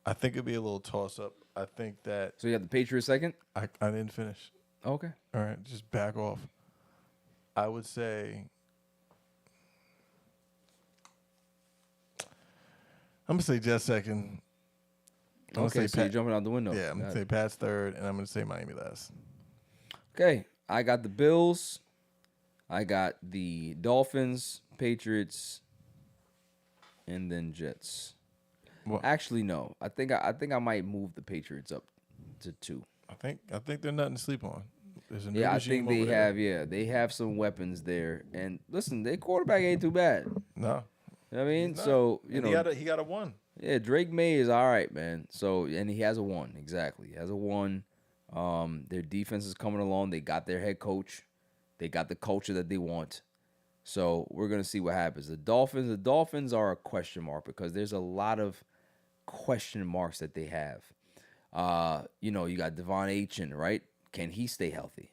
C: I think it'd be a little toss-up. I think that...
A: So you have the Patriots second?
C: I didn't finish.
A: Okay.
C: All right, just back off. I would say... I'm going to say Jets second.
A: Okay, so you're jumping out the window.
C: Yeah, I'm going to say Pats third, and I'm going to say Miami last.
A: Okay, I got the Bills. I got the Dolphins, Patriots, and then Jets.
C: Well,
A: Actually, no. I think I might move the Patriots up to 2.
C: I think they're nothing to sleep on. There's a new
A: Yeah, I
C: regime
A: think they
C: over there.
A: have. Yeah, they have some weapons there. And listen, their quarterback ain't too bad.
C: No,
A: You know what I mean,
C: he's not.
A: so
C: And he got a 1.
A: Yeah, Drake May is all right, man. So, and he has a 1, exactly. He has a 1. Their defense is coming along. They got their head coach. They got the culture that they want. So we're gonna see what happens. The Dolphins are a question mark because there's a lot of question marks that they have. You got Devon Achane, right? Can he stay healthy?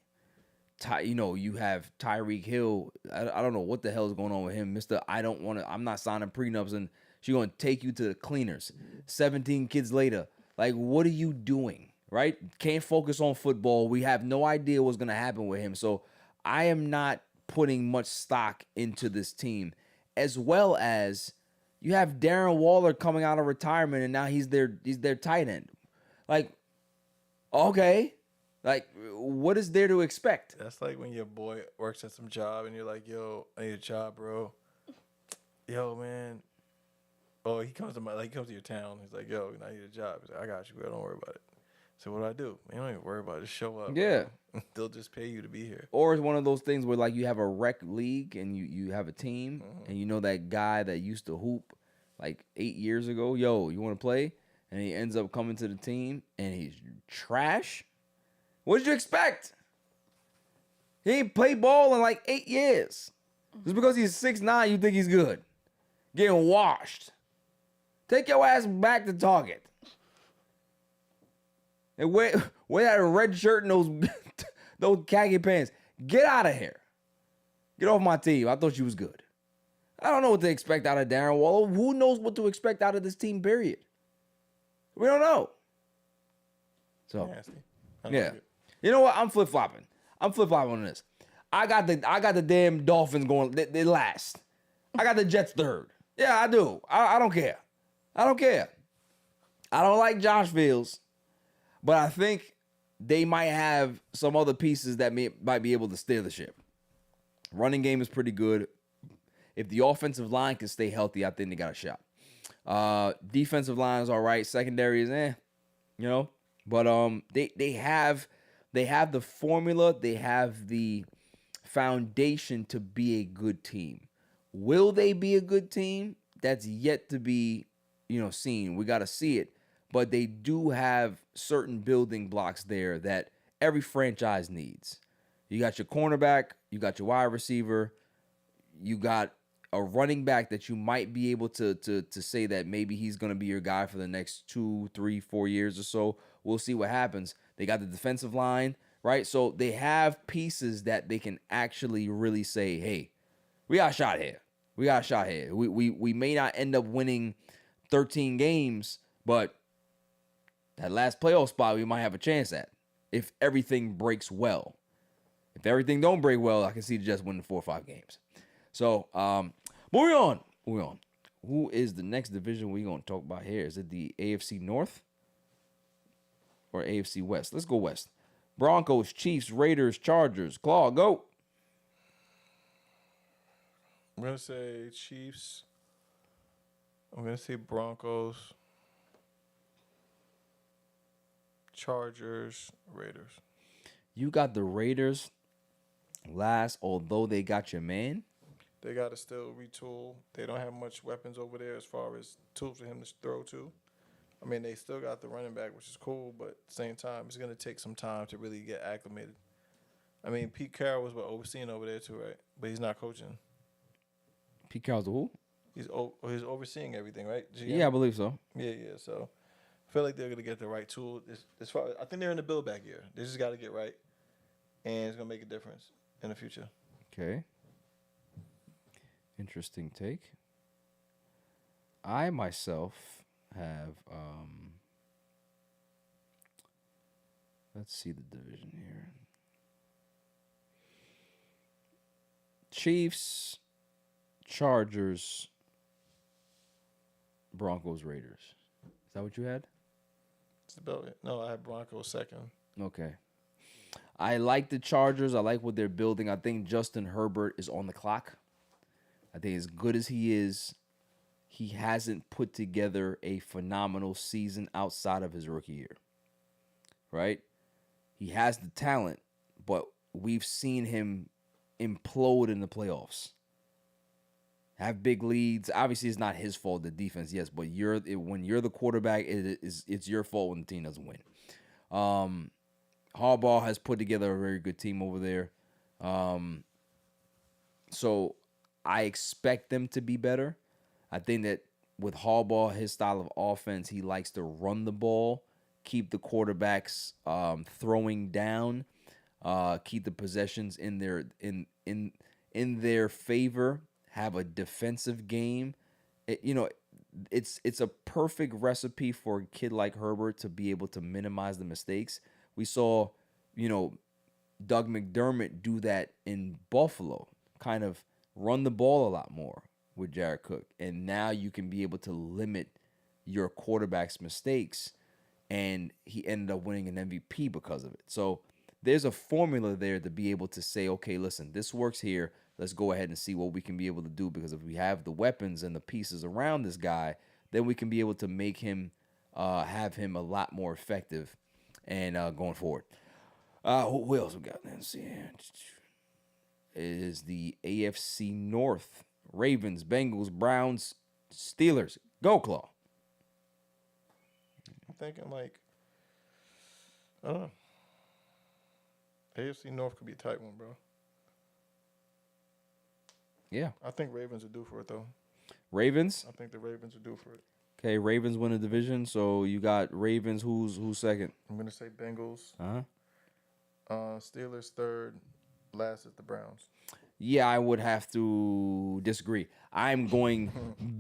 A: you have Tyreek Hill. I don't know what the hell is going on with him, Mister. I'm not signing prenups, and she's gonna take you to the cleaners. 17 kids later, like, what are you doing? Right? Can't focus on football. We have no idea what's gonna happen with him. So I am not putting much stock into this team, as well as you have Darren Waller coming out of retirement, and now he's their tight end. Like, okay. Like, what is there to expect?
C: That's like when your boy works at some job and you're like, yo, I need a job, bro. Yo, man. Oh, he comes to your town. He's like, yo, I need a job. He's like, I got you, bro. Don't worry about it. So what do? Man, don't even worry about it. Just show up.
A: Yeah.
C: Bro. They'll just pay you to be here.
A: Or it's one of those things where, like, you have a rec league and you have a team, and you know that guy that used to hoop like 8 years ago. Yo, you want to play? And he ends up coming to the team and he's trash. What did you expect? He ain't played ball in like 8 years. Just because he's 6'9", you think he's good. Getting washed. Take your ass back to Target. And wear that red shirt and those khaki pants. Get out of here. Get off my team. I thought you was good. I don't know what to expect out of Darren Waller. Who knows what to expect out of this team, period? We don't know. So,
C: Nasty.
A: yeah.
C: Like it.
A: You know what? I'm flip-flopping. on this. I got the damn Dolphins going. They last. I got the Jets third. Yeah, I do. I don't care. I don't like Josh Fields, but I think they might have some other pieces that might be able to steer the ship. Running game is pretty good. If the offensive line can stay healthy, I think they got a shot. Defensive line is all right. Secondary is but they have the formula. They have the foundation to be a good team. Will they be a good team? That's yet to be, seen. We got to see it. But they do have certain building blocks there that every franchise needs. You got your cornerback, you got your wide receiver, you got a running back that you might be able to say that maybe he's going to be your guy for the next 2, 3, 4 years or so. We'll see what happens. They got the defensive line, right? So they have pieces that they can actually really say, hey, we got a shot here. We may not end up winning 13 games, but that last playoff spot we might have a chance at if everything breaks well. If everything don't break well, I can see the Jets winning 4 or 5 games. So, moving on. Who is the next division we're going to talk about here? Is it the AFC North or AFC West? Let's go West. Broncos, Chiefs, Raiders, Chargers. Claw, go.
C: I'm going to say Chiefs. I'm going to say Broncos. Chargers, Raiders.
A: You got the Raiders last, although they got your man.
C: They got to still retool. They don't have much weapons over there as far as tools for him to throw to. I mean, they still got the running back, which is cool, but at the same time, it's going to take some time to really get acclimated. I mean, Pete Carroll was overseeing over there too, right? But he's not coaching.
A: Pete Carroll's the who?
C: He's overseeing everything, right? GM?
A: Yeah, I believe so.
C: Yeah. So I feel like they're going to get the right tool. As far I think they're in the build back year. They just got to get right, and it's going to make a difference in the future.
A: Okay. Interesting take. I myself have let's see the division here. Chiefs, Chargers, Broncos, Raiders. Is that what you had?
C: It's about it. No, I had Broncos second.
A: Okay. I like the Chargers. I like what they're building. I think Justin Herbert is on the clock. I think as good as he is, he hasn't put together a phenomenal season outside of his rookie year. Right? He has the talent, but we've seen him implode in the playoffs. Have big leads. Obviously, it's not his fault, the defense, yes, but when you're the quarterback, it's your fault when the team doesn't win. Harbaugh has put together a very good team over there. So I expect them to be better. I think that with Harbaugh, his style of offense, he likes to run the ball, keep the quarterbacks throwing down. keep the possessions in their favor, have a defensive game. It's a perfect recipe for a kid like Herbert to be able to minimize the mistakes. We saw, Doug McDermott do that in Buffalo, kind of run the ball a lot more with Jared Cook. And now you can be able to limit your quarterback's mistakes. And he ended up winning an MVP because of it. So there's a formula there to be able to say, okay, listen, this works here. Let's go ahead and see what we can be able to do, because if we have the weapons and the pieces around this guy, then we can be able to make him, have him a lot more effective and going forward. Who else we got? Let's see. It is the AFC North. Ravens, Bengals, Browns, Steelers. Go Claw.
C: I'm thinking I don't know. AFC North could be a tight one, bro.
A: Yeah.
C: I think Ravens are due for it, though.
A: Ravens?
C: I think the Ravens are due for it.
A: Okay, Ravens win the division. So you got Ravens. Who's second?
C: I'm going to say Bengals.
A: Uh-huh.
C: Steelers third. Last is the Browns.
A: Yeah, I would have to disagree. I'm going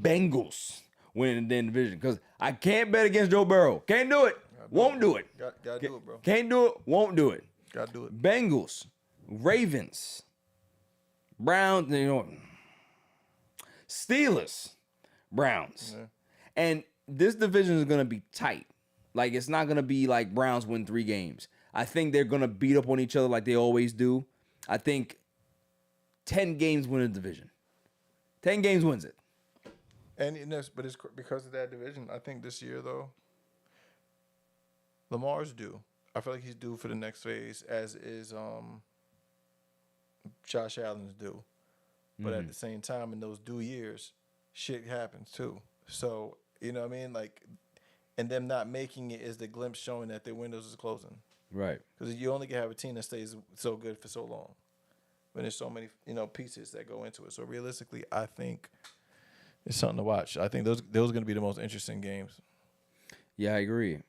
A: Bengals winning the division because I can't bet against Joe Burrow. Can't do it. Won't do it.
C: Gotta do it, bro.
A: Can't do it. Won't do it.
C: Gotta do it.
A: Bengals, Ravens, Browns, Steelers, Browns.
C: Yeah.
A: And this division is going to be tight. Like, it's not going to be like Browns win 3 games. I think they're going to beat up on each other like they always do. I think 10 games win a division. 10 games wins it.
C: And but it's because of that division. I think this year, though, Lamar's due. I feel like he's due for the next phase, as is Josh Allen's due. But at the same time, in those due years, shit happens too. So, you know what I mean? Like, and them not making it is the glimpse showing that their windows is closing.
A: Right.
C: Because you only can have a team that stays so good for so long. When there's so many, pieces that go into it. So realistically, I think it's something to watch. I think those are going to be the most interesting games.
A: Yeah, I agree.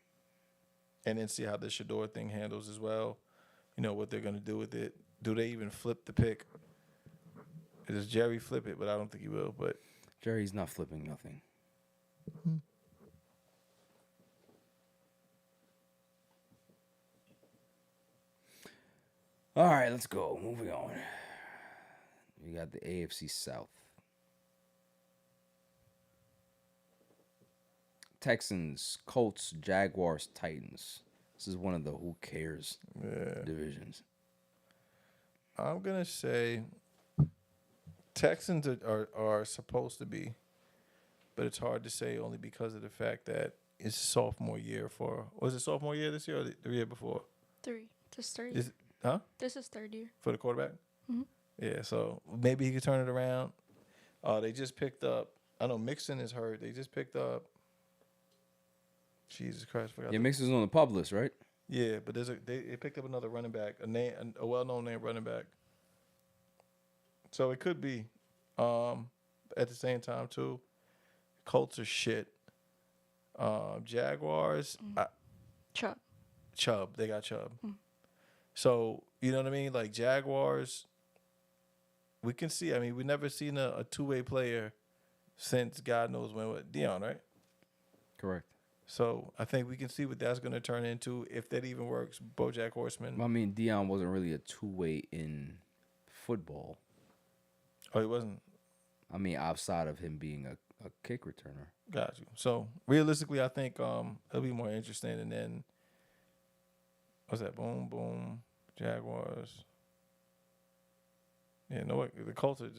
C: And then see how the Shador thing handles as well. What they're going to do with it. Do they even flip the pick? Does Jerry flip it? But I don't think he will. But
A: Jerry's not flipping nothing. All right, let's go. Moving on. We got the AFC South. Texans, Colts, Jaguars, Titans. This is one of the who cares divisions.
C: I'm going to say Texans are supposed to be, but it's hard to say only because of the fact that it's sophomore year was it sophomore year this year or the year before?
B: 3. This is third year. This is third year.
C: For the quarterback?
B: Mm-hmm.
C: Yeah, so maybe he could turn it around. They just picked up, I know Mixon is hurt. They just picked up, Jesus Christ.
A: Yeah, Mixon's on the pub list, right?
C: Yeah, but they picked up another running back, a well-known name running back. So it could be. At the same time, too, Colts are shit. Jaguars, Chubb. They got Chubb. So, you know what I mean? Like, Jaguars, we can see. I mean, we've never seen a two-way player since God knows when. Deion, right?
A: Correct.
C: So, I think we can see what that's going to turn into, if that even works. BoJack Horseman.
A: I mean, Deion wasn't really a two-way in football.
C: Oh, he wasn't?
A: I mean, outside of him being a kick returner.
C: Got you. So, realistically, I think it'll be more interesting. And then, what's that? Boom, boom, Jaguars. Yeah, no, the Colts are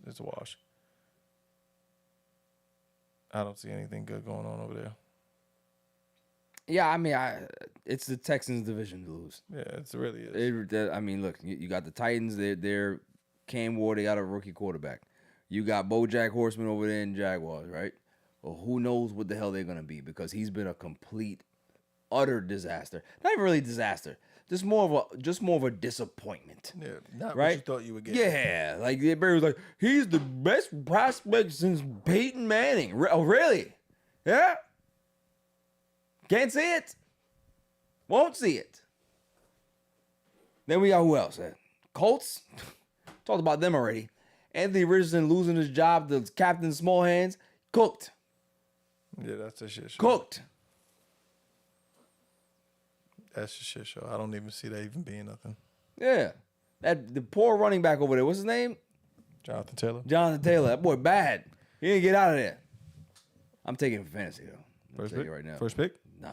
C: it's a wash. I don't see anything good going on over there.
A: Yeah, I mean, it's the Texans division to lose.
C: Yeah, it really is.
A: I mean, look, you got the Titans. They're Cam Ward. They got a rookie quarterback. You got BoJack Horseman over there in Jaguars, right? Well, who knows what the hell they're gonna be, because he's been a complete, utter disaster. Not even really disaster. Just more of a disappointment.
C: Yeah, not
A: right?
C: what you thought you would get.
A: Yeah, like Barry was like, he's the best prospect since Peyton Manning. Oh, really? Yeah. Can't see it. Won't see it. Then we got who else? Colts. Talked about them already. Anthony Richardson losing his job to Captain Small Hands. Cooked.
C: Yeah, that's a shit show.
A: Cooked.
C: That's a shit show. I don't even see that even being nothing.
A: Yeah. The poor running back over there. What's his name?
C: Jonathan Taylor.
A: Jonathan Taylor. That boy bad. He didn't get out of there. I'm taking him for fantasy though.
C: First
A: I'll tell
C: pick?
A: you right now.
C: First pick?
A: Nah,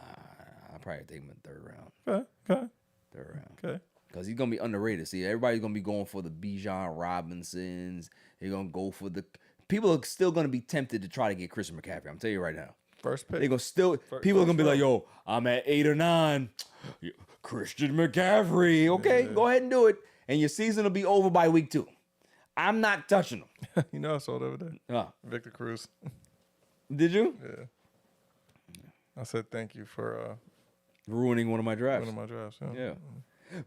A: I'll probably take him in the third round.
C: Okay.
A: Third round.
C: Okay.
A: Because he's going to be underrated. See, everybody's going to be going for the Bijan Robinsons. They're going to go for the... People are still going to be tempted to try to get Christian McCaffrey. I'm telling you right now.
C: First pick.
A: They're going to still... People are going to be like, yo, I'm at 8 or 9. Christian McCaffrey. Okay, go ahead and do it. And your season will be over by week 2. I'm not touching him.
C: You know I saw it over there. Victor Cruz.
A: Did you?
C: Yeah. I said thank you for
A: ruining one of my drafts.
C: one of my drafts.
A: Yeah.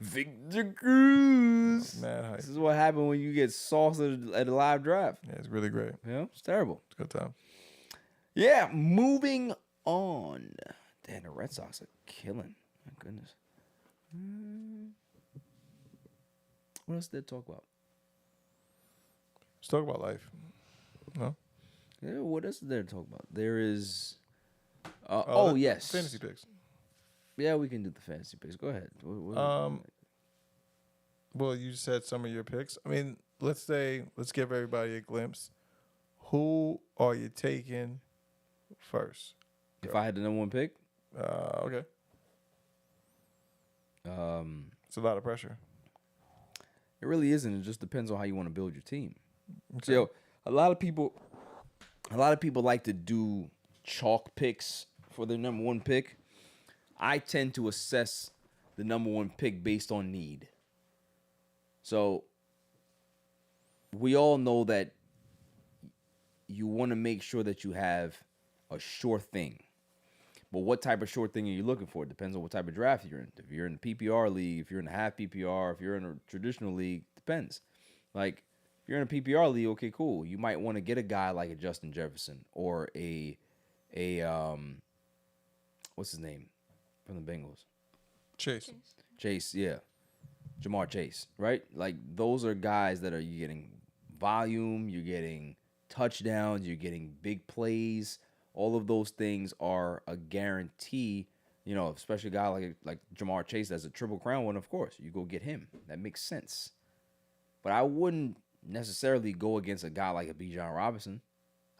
A: Victor Cruz.
C: Mad hype.
A: This is what happened when you get sauced at a live draft.
C: Yeah, it's really great.
A: Yeah, it's terrible.
C: It's a good time.
A: Yeah, moving on. Damn, the Red Sox are killing. My goodness. What else did they talk about?
C: Let's talk about life. No?
A: Yeah, what else did they talk about? There is... yes.
C: Fantasy picks.
A: Yeah, we can do the fantasy picks. Go ahead.
C: Well, you said some of your picks. I mean, let's give everybody a glimpse. Who are you taking first?
A: If I had the number 1 pick?
C: Okay. It's a lot of pressure.
A: It really isn't. It just depends on how you want to build your team. Okay. So, a lot of people like to do chalk picks for their number 1 pick. I tend to assess the number 1 pick based on need. So we all know that you want to make sure that you have a sure thing. But what type of sure thing are you looking for? It depends on what type of draft you're in. If you're in the PPR league, if you're in a half PPR, if you're in a traditional league, depends. Like, if you're in a PPR league, okay, cool. You might want to get a guy like a Justin Jefferson or a what's his name from the Bengals? Chase, yeah. Jamar Chase, right? Like, those are guys that you're getting volume, you're getting touchdowns, you're getting big plays. All of those things are a guarantee, especially a guy like Jamar Chase that's a Triple Crown one, of course. You go get him. That makes sense. But I wouldn't necessarily go against a guy like a Bijan Robinson.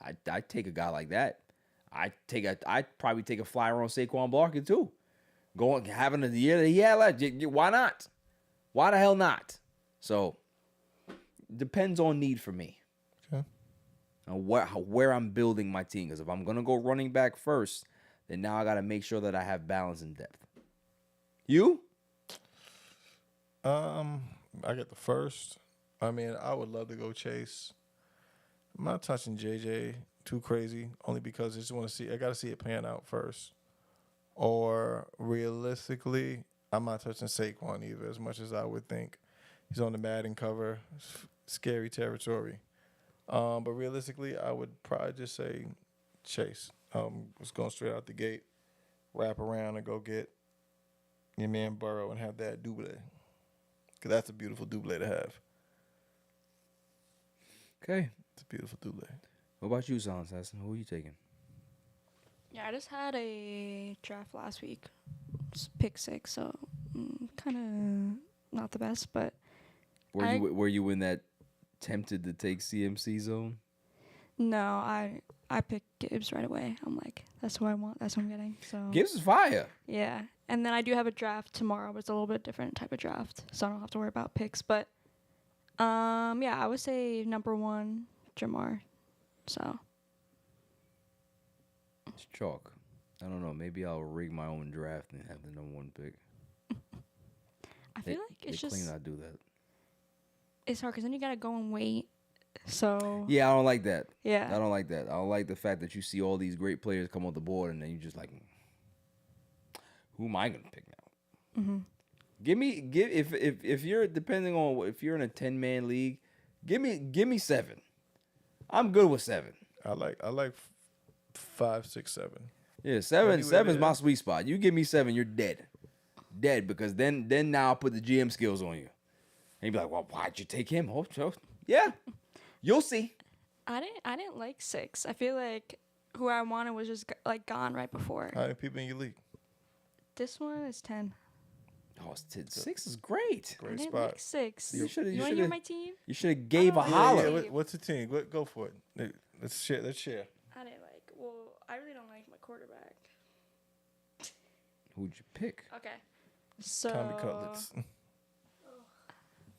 A: I'd take a guy like that. I'd probably take a flyer on Saquon Barkley too. Having the year that he had left. Why not? Why the hell not? So, depends on need for me.
C: Okay.
A: And where I'm building my team. Because if I'm going to go running back first, then now I got to make sure that I have balance and depth. You?
C: I get the first. I mean, I would love to go Chase. I'm not touching JJ too crazy, only because I just want to see. I got to see it pan out first. Or realistically, I'm not touching Saquon either, as much as I would think. He's on the Madden cover, scary territory. But realistically, I would probably just say Chase. Just going straight out the gate, wrap around and go get your man Burrow and have that double. Because that's a beautiful double to have.
A: Okay.
C: It's a beautiful double.
A: What about you, Zon Sasson? Who are you taking?
B: Yeah, I just had a draft last week. It's pick 6, so kind of not the best, but
A: Were you in that tempted to take CMC zone?
B: no, I picked Gibbs right away. I'm like, that's who I want. That's who I'm getting. So
A: Gibbs is fire.
B: yeah, and then I do have a draft tomorrow, but it's a little bit different type of draft, so I don't have to worry about picks. But yeah, I would say number 1, Jamar. So
A: It's chalk. I don't know. Maybe I'll rig my own draft and have the number 1 pick.
B: I feel like it's
A: they
B: just
A: claim I do that.
B: it's hard because then you gotta go and wait. So
A: Yeah, I don't like that.
B: yeah,
A: I don't like that. I don't like the fact that you see all these great players come off the board and then you just like, who am I gonna pick now?
B: Mm-hmm.
A: If you're depending on if you're in a 10-man league, give me 7. I'm good with 7.
C: I like 5, 6, 7.
A: Yeah, 7
C: Anywhere
A: is
C: there.
A: my sweet spot. You give me 7, you're dead. dead, because then now I'll put the GM skills on you. And you'd be like, well, why'd you take him? Oh, yeah. You'll see.
B: I didn't like 6. I feel like who I wanted was just like gone right before.
C: How many people in your league?
B: This one is 10.
A: Oh, 6 is great.
B: I
C: Great
B: didn't
C: spot.
B: like 6.
A: You should've-
B: You
A: you
B: want to hear
A: should've-
B: my team?
A: You should have gave a
B: don't know.
A: holler.
B: Yeah.
C: What's the team? Go for it. Let's share.
B: I didn't like. Well, I really don't like my quarterback.
A: Who'd you pick?
B: Okay. So
C: Tommy Cutlets.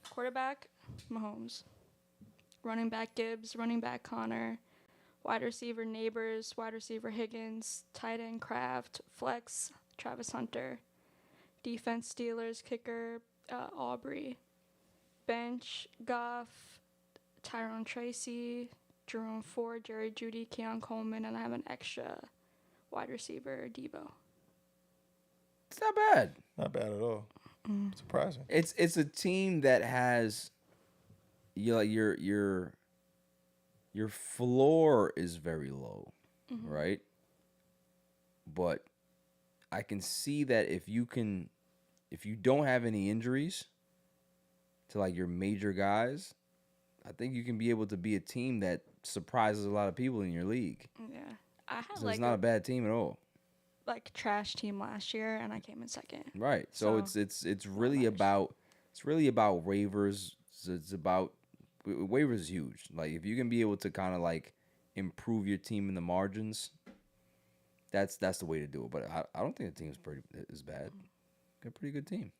B: quarterback, Mahomes. Running back, Gibbs. Running back, Connor. Wide receiver, Neighbors. Wide receiver, Higgins. Tight end, Kraft. Flex, Travis Hunter. Defense, Steelers. Kicker, Aubrey. Bench, Goff. Tyrone Tracy. Jerome Ford. Jerry Jeudy. Keon Coleman. And I have an extra wide receiver, Debo.
A: It's not bad.
C: Not bad at all. Surprising.
A: It's a team that has your floor is very low, right? But I can see that if you don't have any injuries to like your major guys, I think you can be able to be a team that surprises a lot of people in your league.
B: Yeah. I had
A: So
B: like
A: it's not a bad team at all.
B: like trash team last year, and I came in second.
A: Right. So
B: So,
A: it's really
B: much.
A: about waivers. It's about waivers is huge. Like if you can be able to kind of like improve your team in the margins, that's the way to do it. But I don't think the team is bad. Got a pretty good team.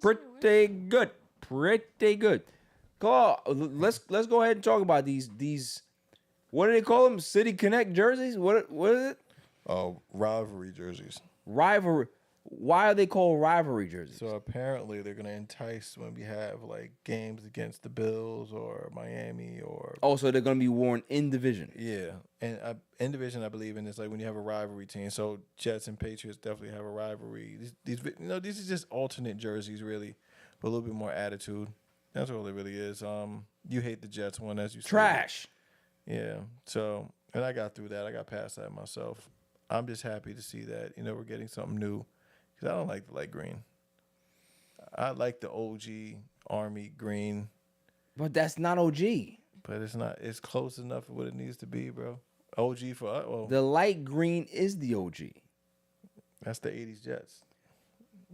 A: Pretty good. Pretty good. Let's go ahead and talk about these. What do they call them? City Connect jerseys? What is it?
C: Rivalry jerseys.
A: Rivalry. Why are they called rivalry jerseys?
C: So apparently they're gonna entice when we have like games against the Bills or Miami or
A: Oh, so they're gonna be worn in division.
C: yeah, and in division I believe in it's like when you have a rivalry team. So Jets and Patriots definitely have a rivalry. These these are just alternate jerseys really, but a little bit more attitude. That's all it really is. You hate the Jets one as you said.
A: Trash.
C: Yeah. So and I got through that. I got past that myself. I'm just happy to see that we're getting something new. Because I don't like the light green. I like the OG Army green,
A: But that's not OG.
C: but it's not. It's close enough for what it needs to be, bro. OG for well,
A: The light green is the OG.
C: that's the '80s Jets.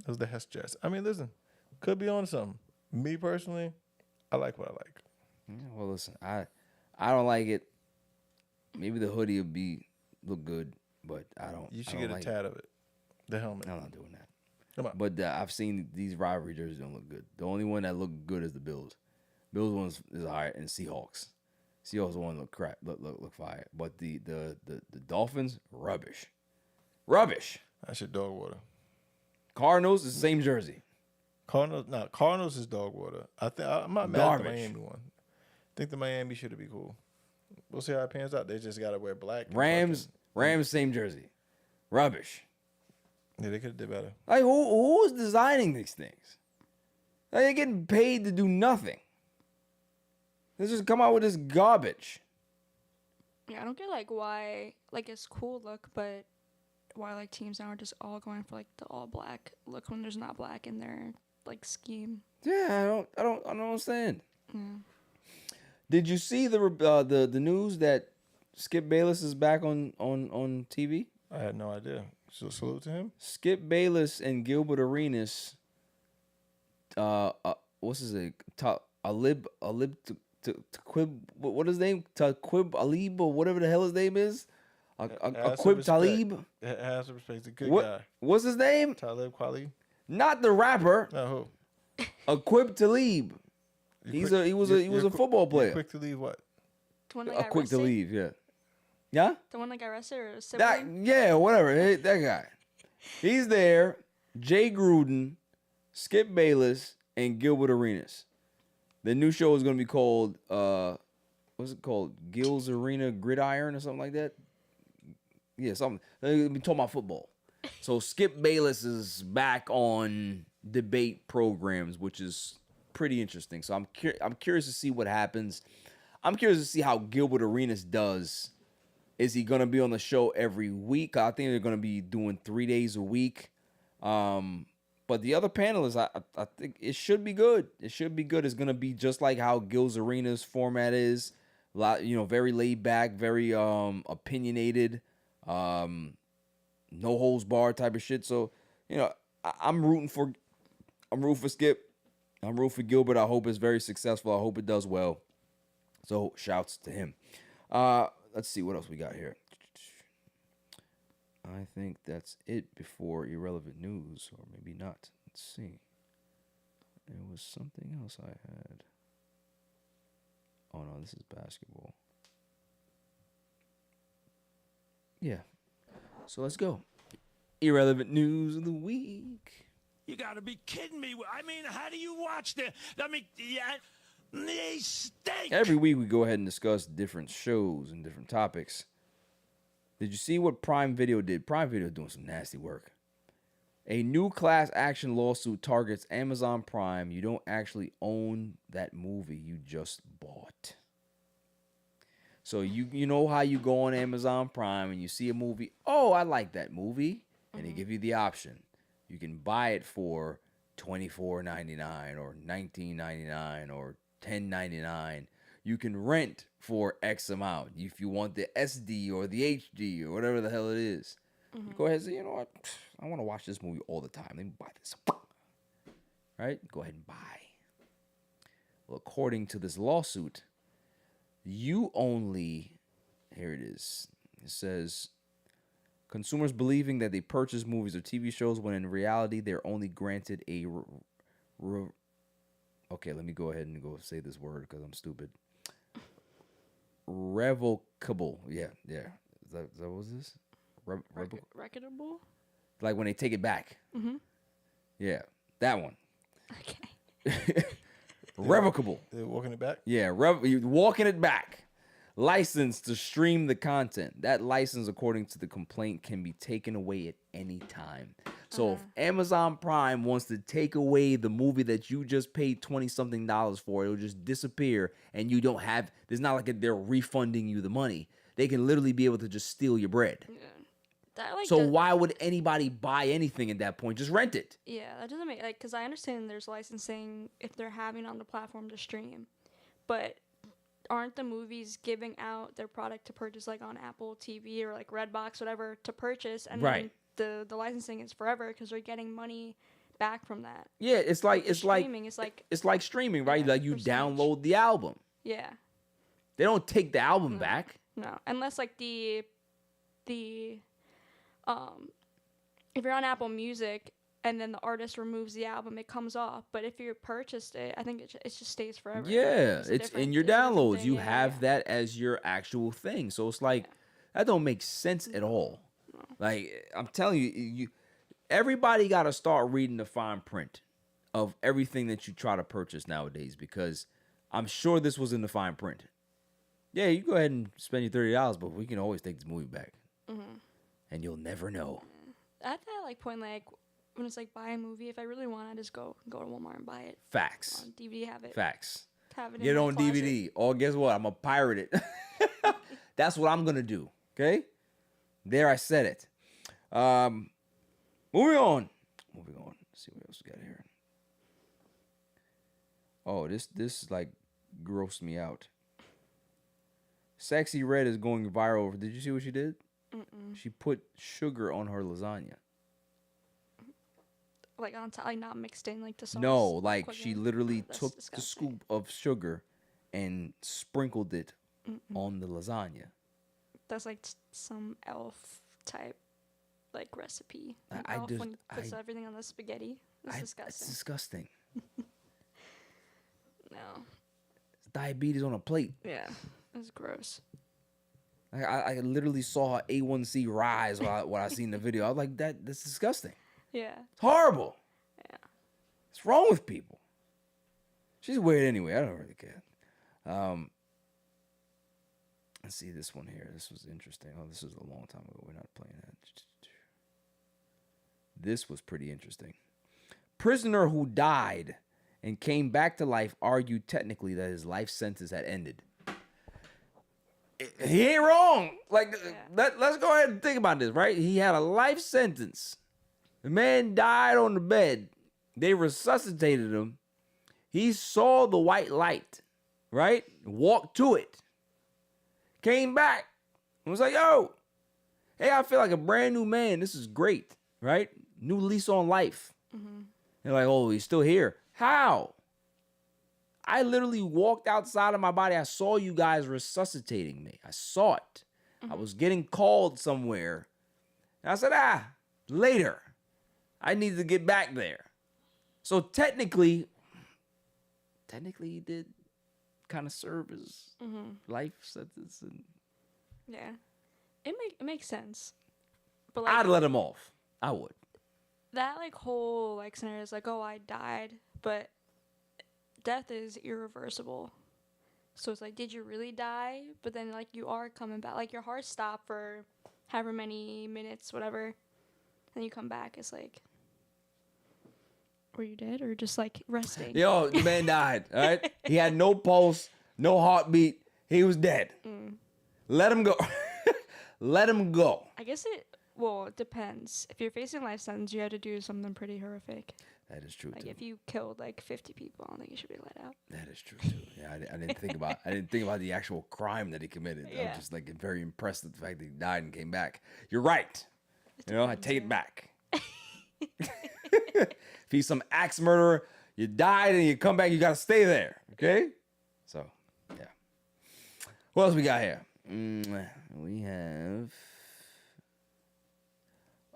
C: Those the Hess Jets. I mean, listen, could be on something. Me personally, I like what I like.
A: Yeah, well, listen, I don't like it. Maybe the hoodie will look good, but I don't.
C: You
A: I
C: should
A: don't
C: get a
A: like
C: tat of it. The helmet.
A: I'm not doing that.
C: Come on.
A: But I've seen these rivalry jerseys don't look good. The only one that look good is the Bills. Bills one is alright, and Seahawks. Seahawks one look crap, look fire. But the Dolphins, rubbish.
C: That's your dog water.
A: Cardinals is the same jersey.
C: Cardinals is dog water. I'm not mad at the
A: Garbage.
C: Miami one. I think the Miami should be cool. We'll see how it pans out. They just gotta wear black. and
A: Rams, same jersey. Rubbish.
C: Yeah, they could have did better.
A: Like who is designing these things? Like, they're getting paid to do nothing. They just come out with this garbage.
B: Yeah, I don't get like why like it's cool look, but why like teams now are just all going for like the all black look when there's not black in their like scheme.
A: Yeah, I don't understand. Did you see the news that Skip Bayless is back on TV?
C: I had no idea. So salute to him.
A: Skip Bayless and Gilbert Arenas. What's his name? Alib Quib. What is his name? Quib Alib or whatever the hell his name is. Quib Talib.
C: It has some respect. He's a good guy.
A: What's his name?
C: Talib Kweli.
A: Not the rapper.
C: No, who?
A: Quib Talib. He was a football player.
C: Quick to leave what?
B: The one that got
A: Quick to
B: arrested?
A: leave. Yeah. Yeah.
B: The one that got arrested or a
A: That
B: sibling?
A: whatever. Hey, that guy. He's there. Jay Gruden, Skip Bayless, and Gilbert Arenas. The new show is going to be called what's it called? Gil's Arena Gridiron or something like that. Yeah, something. They're going to be talking about football. So Skip Bayless is back on debate programs, which is pretty interesting. So I'm curious to see what happens. I'm curious to see how Gilbert Arenas does. Is he going to be on the show every week? I think they're going to be doing 3 days a week. But the other panelists, I think it should be good. It should be good. It's gonna be just like how Gil's Arena's format is. A lot, very laid back, very opinionated, no holds barred type of shit. So, I'm rooting for Skip. I'm rooting for Gilbert. I hope it's very successful. I hope it does well. So shouts to him. Let's see what else we got here. I think that's it before irrelevant news, or maybe not. Let's see. There was something else I had. Oh no, this is basketball. Yeah. So let's go. Irrelevant news of the week.
D: You gotta be kidding me. I mean, how do you watch the? I mean, yeah, they stink.
A: Every week we go ahead and discuss different shows and different topics. Did you see what Prime Video did? Prime Video doing some nasty work. A new class action lawsuit targets Amazon Prime. You don't actually own that movie you just bought. So you know how you go on Amazon Prime and you see a movie. Oh, I like that movie. And they give you the option. You can buy it for $24.99 or $19.99 or $10.99. You can rent for X amount if you want the SD or the HD or whatever the hell it is. You go ahead and say, you know what? I want to watch this movie all the time. Let me buy this. Right? Go ahead and buy. Well, according to this lawsuit, you only, here it is. It says, consumers believing that they purchase movies or TV shows when in reality they're only granted a okay, let me go ahead and go say this word because I'm stupid. Revocable. Yeah. Is that what was this?
B: Recordable?
A: Like when they take it back.
B: Mm-hmm.
A: Yeah, that one.
B: Okay.
A: Revocable.
C: They're walking it back?
A: Yeah, walking it back. License to stream the content. That license, according to the complaint, can be taken away at any time. So if Amazon Prime wants to take away the movie that you just paid $20-something for, it'll just disappear and you don't have, there's not like they're refunding you the money. They can literally be able to just steal your bread.
B: Yeah. That,
A: so why would anybody buy anything at that point? Just rent it.
B: Yeah, that doesn't make, because I understand there's licensing if they're having on the platform to stream, but aren't the movies giving out their product to purchase like on Apple TV or like Redbox, whatever, to purchase, and
A: right.
B: then the licensing is forever because they're getting money back from that.
A: Yeah, it's like
B: streaming,
A: right?
B: Yeah,
A: like you download the album.
B: Yeah.
A: They don't take the album back.
B: No, unless like the if you're on Apple Music and then the artist removes the album, it comes off. But if you purchased it, I think it just stays forever.
A: Yeah, it's in your downloads. You have
B: that
A: as your actual thing. So it's like that don't make sense at all.
B: No.
A: Like I'm telling you, everybody got to start reading the fine print of everything that you try to purchase nowadays, because I'm sure this was in the fine print. Yeah, you go ahead and spend your $30, but we can always take this movie back, and you'll never know.
B: At that like point, like when it's like buy a movie, if I really want, I just go to Walmart and buy it.
A: Facts.
B: On DVD, have it.
A: Facts.
B: Have it.
A: Get it
B: in my
A: on
B: closet.
A: DVD. Or guess what? I'm gonna pirate it. That's what I'm gonna do. Okay. There, I said it. Moving on. Let's see what else we got here. Oh, this like grossed me out. Sexy Red is going viral. Did you see what she did? She put sugar on her lasagna.
B: Like on top, like not mixed in like the sauce.
A: No, like
B: quick
A: she
B: in.
A: literally
B: That's
A: took
B: disgusting.
A: the scoop of sugar and sprinkled it on the lasagna.
B: That's like some elf type like recipe.
A: I
B: Like elf
A: just-
B: when he puts everything on the spaghetti. That's
A: It's
B: disgusting.
A: disgusting.
B: No.
A: Diabetes on a plate.
B: Yeah. It's gross.
A: I literally saw her A1C rise while I seen the video. I was like, that's disgusting.
B: Yeah.
A: It's horrible.
B: Yeah.
A: What's wrong with people? She's weird anyway. I don't really care. Let's see this one here. This was interesting. Oh, this was a long time ago. We're not playing that. This was pretty interesting. Prisoner who died and came back to life argued technically that his life sentence had ended. He ain't wrong. Like, let's go ahead and think about this, right? He had a life sentence. The man died on the bed. They resuscitated him. He saw the white light, right? Walked to it. Came back and was like, yo, hey, I feel like a brand new man. This is great, right? New lease on life. They're like, oh, he's still here. How? I literally walked outside of my body. I saw you guys resuscitating me. I saw it. I was getting called somewhere. And I said, later. I need to get back there. So technically he did kind of serve his life sentence. And
B: Yeah. It makes sense. But like,
A: I'd let him off. I would.
B: that like whole like scenario is like, oh, I died, but death is irreversible. So it's like, did you really die? But then like you are coming back. Like your heart stopped for however many minutes, whatever. And you come back. It's like, were you dead or just like resting?
A: Yo, the man died. All right. He had no pulse, no heartbeat. He was dead. Let him go. Let him go.
B: I guess it depends. If you're facing life sentence, you have to do something pretty horrific.
A: That is true
B: Like
A: too.
B: if you killed like 50 people, I don't think you should be let out.
A: That is true too. Yeah, I didn't think about the actual crime that he committed.
B: Yeah.
A: I'm just like very impressed with the fact that he died and came back. You're right. I take it back. If he's some axe murderer, you died and you come back, you gotta stay there. Okay? So, yeah. What else we got here? We have.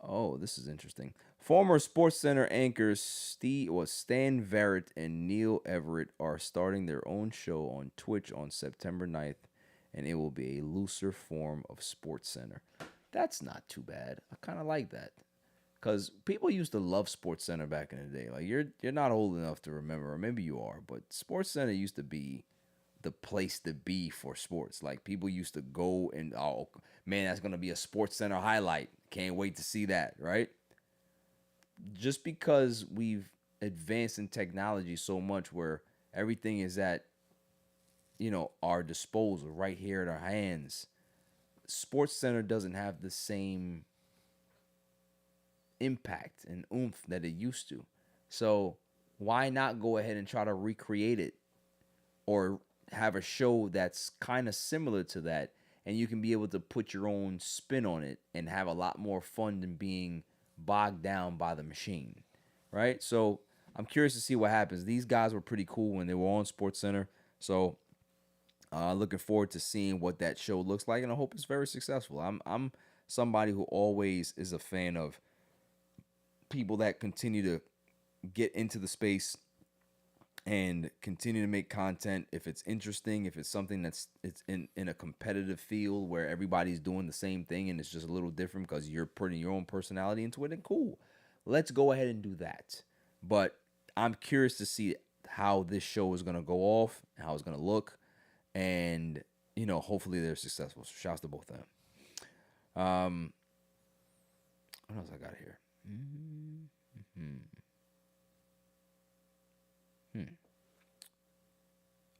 A: Oh, this is interesting. Former SportsCenter anchors Stan Verrett and Neil Everett are starting their own show on Twitch on September 9th, and it will be a looser form of SportsCenter. That's not too bad. I kind of like that. Because people used to love SportsCenter back in the day. Like, you're not old enough to remember, or maybe you are, but SportsCenter used to be the place to be for sports. Like, people used to go and, oh, man, that's going to be a SportsCenter highlight. Can't wait to see that, right? Just because we've advanced in technology so much where everything is at, our disposal right here at our hands, SportsCenter doesn't have the same impact and oomph that it used to. So why not go ahead and try to recreate it or have a show that's kind of similar to that, and you can be able to put your own spin on it and have a lot more fun than being bogged down by the machine, right? So I'm curious to see what happens. These guys were pretty cool when they were on SportsCenter, so looking forward to seeing what that show looks like, and I hope it's very successful. I'm somebody who always is a fan of people that continue to get into the space and continue to make content. If it's interesting, if it's something it's in a competitive field where everybody's doing the same thing and it's just a little different because you're putting your own personality into it, then cool. Let's go ahead and do that. But I'm curious to see how this show is going to go off, how it's going to look, and, hopefully they're successful. So shouts to both of them. What else I got here?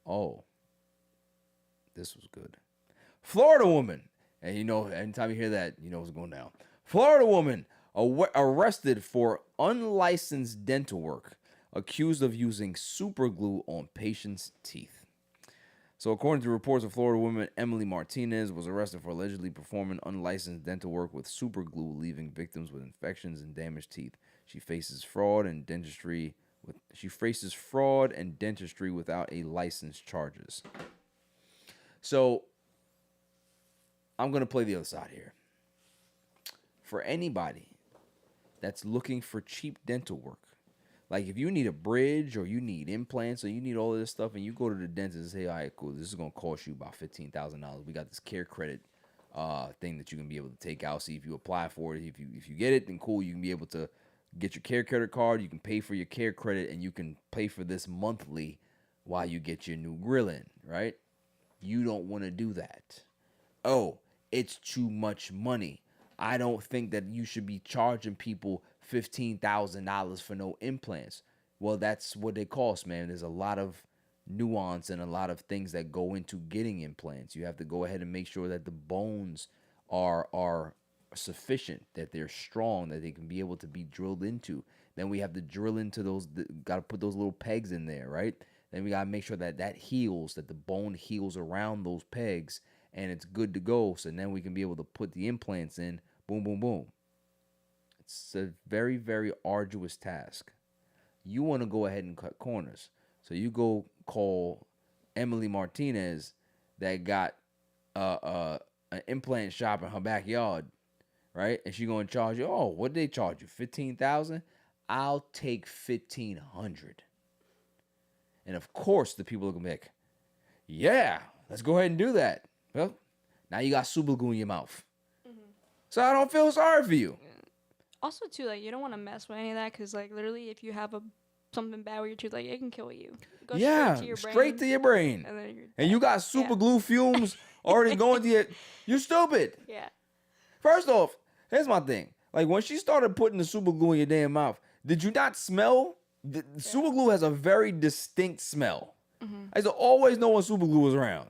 A: Oh, this was good. Florida woman, and anytime you hear that, you know what's going down. Florida woman arrested for unlicensed dental work, accused of using super glue on patients' teeth. So according to reports, a Florida woman, Emily Martinez, was arrested for allegedly performing unlicensed dental work with super glue, leaving victims with infections and damaged teeth. She faces fraud and dentistry without a license charges. So I'm going to play the other side here. For anybody that's looking for cheap dental work, like if you need a bridge or you need implants or you need all of this stuff and you go to the dentist and say, all right, cool, this is going to cost you about $15,000. We got this care credit thing that you can be able to take out. See if you apply for it. If you get it, then cool, you can be able to get your care credit card. You can pay for your care credit and you can pay for this monthly while you get your new grill in, right? You don't want to do that. Oh, it's too much money. I don't think that you should be charging people $15,000 for no implants. Well, that's what they cost, man. There's a lot of nuance and a lot of things that go into getting implants. You have to go ahead and make sure that the bones are sufficient, that they're strong, that they can be able to be drilled into. Then we have to drill into those, got to put those little pegs in there, right? Then we got to make sure that that heals, that the bone heals around those pegs, and it's good to go. So then we can be able to put the implants in, boom, boom, boom. It's a very, very arduous task. You want to go ahead and cut corners. So you go call Emily Martinez that got an implant shop in her backyard, right? And she going to charge you, oh, what did they charge you? $15,000? I'll take $1,500. And of course, the people are going to be like, yeah, let's go ahead and do that. Well, now you got super glue in your mouth. So I don't feel sorry for you.
B: Also, too, like, you don't want to mess with any of that because, like, literally, if you have something bad with your tooth, like, it can kill you. Go
A: Straight to your brain.
B: And, then you're
A: And you got super glue fumes already going to your... You're stupid.
B: Yeah.
A: First off, here's my thing. Like, when she started putting the super glue in your damn mouth, did you not smell? The super glue has a very distinct smell. I used to always know when super glue was around.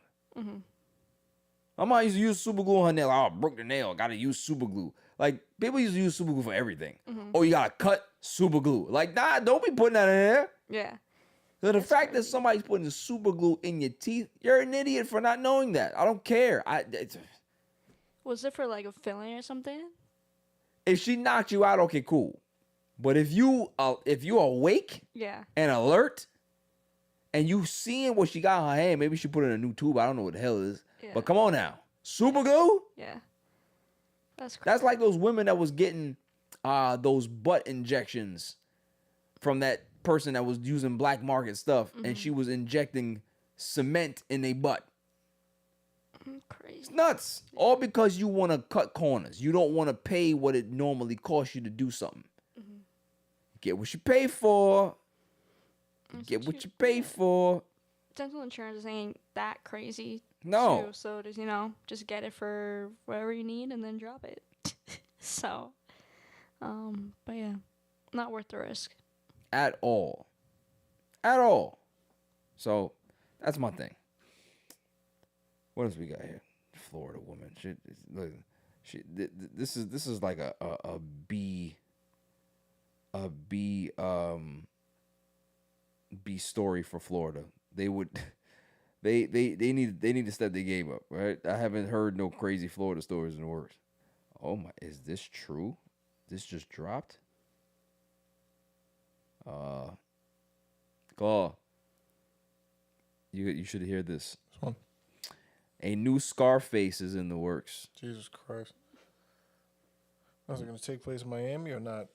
A: My mom used to use super glue on her nail. Oh, I broke the nail. Got to use super glue. Like, people used to use super glue for everything. Oh, you got to cut super glue. Like, nah, don't be putting that in there.
B: Yeah.
A: So the fact that somebody's putting the super glue in your teeth, you're an idiot for not knowing that. I don't care.
B: Was it for, like, a filling or something?
A: If she knocked you out, okay, cool. But if you awake and alert and you seeing what she got in her hand, maybe she put in a new tube. I don't know what the hell it is.
B: Yeah.
A: But come on now. Super glue?
B: Yeah. That's crazy.
A: That's like those women that was getting those butt injections from that person that was using black market stuff, and she was injecting cement in their butt.
B: Crazy.
A: It's nuts. All because you want to cut corners. You don't want to pay what it normally costs you to do something. Get what you pay for. Get what you pay for.
B: Dental insurance ain't that crazy.
A: No.
B: Too, so just, just get it for whatever you need and then drop it. So, but yeah, not worth the risk.
A: At all. At all. So, that's my thing. What else we got here? Florida woman. This is like a B story for Florida. They need to step their game up, right? I haven't heard no crazy Florida stories in the works. Oh my, is this true? This just dropped? Call. You should hear this.
C: This one.
A: A new Scarface is in the works.
C: Jesus Christ. Was it going to take place in Miami or not?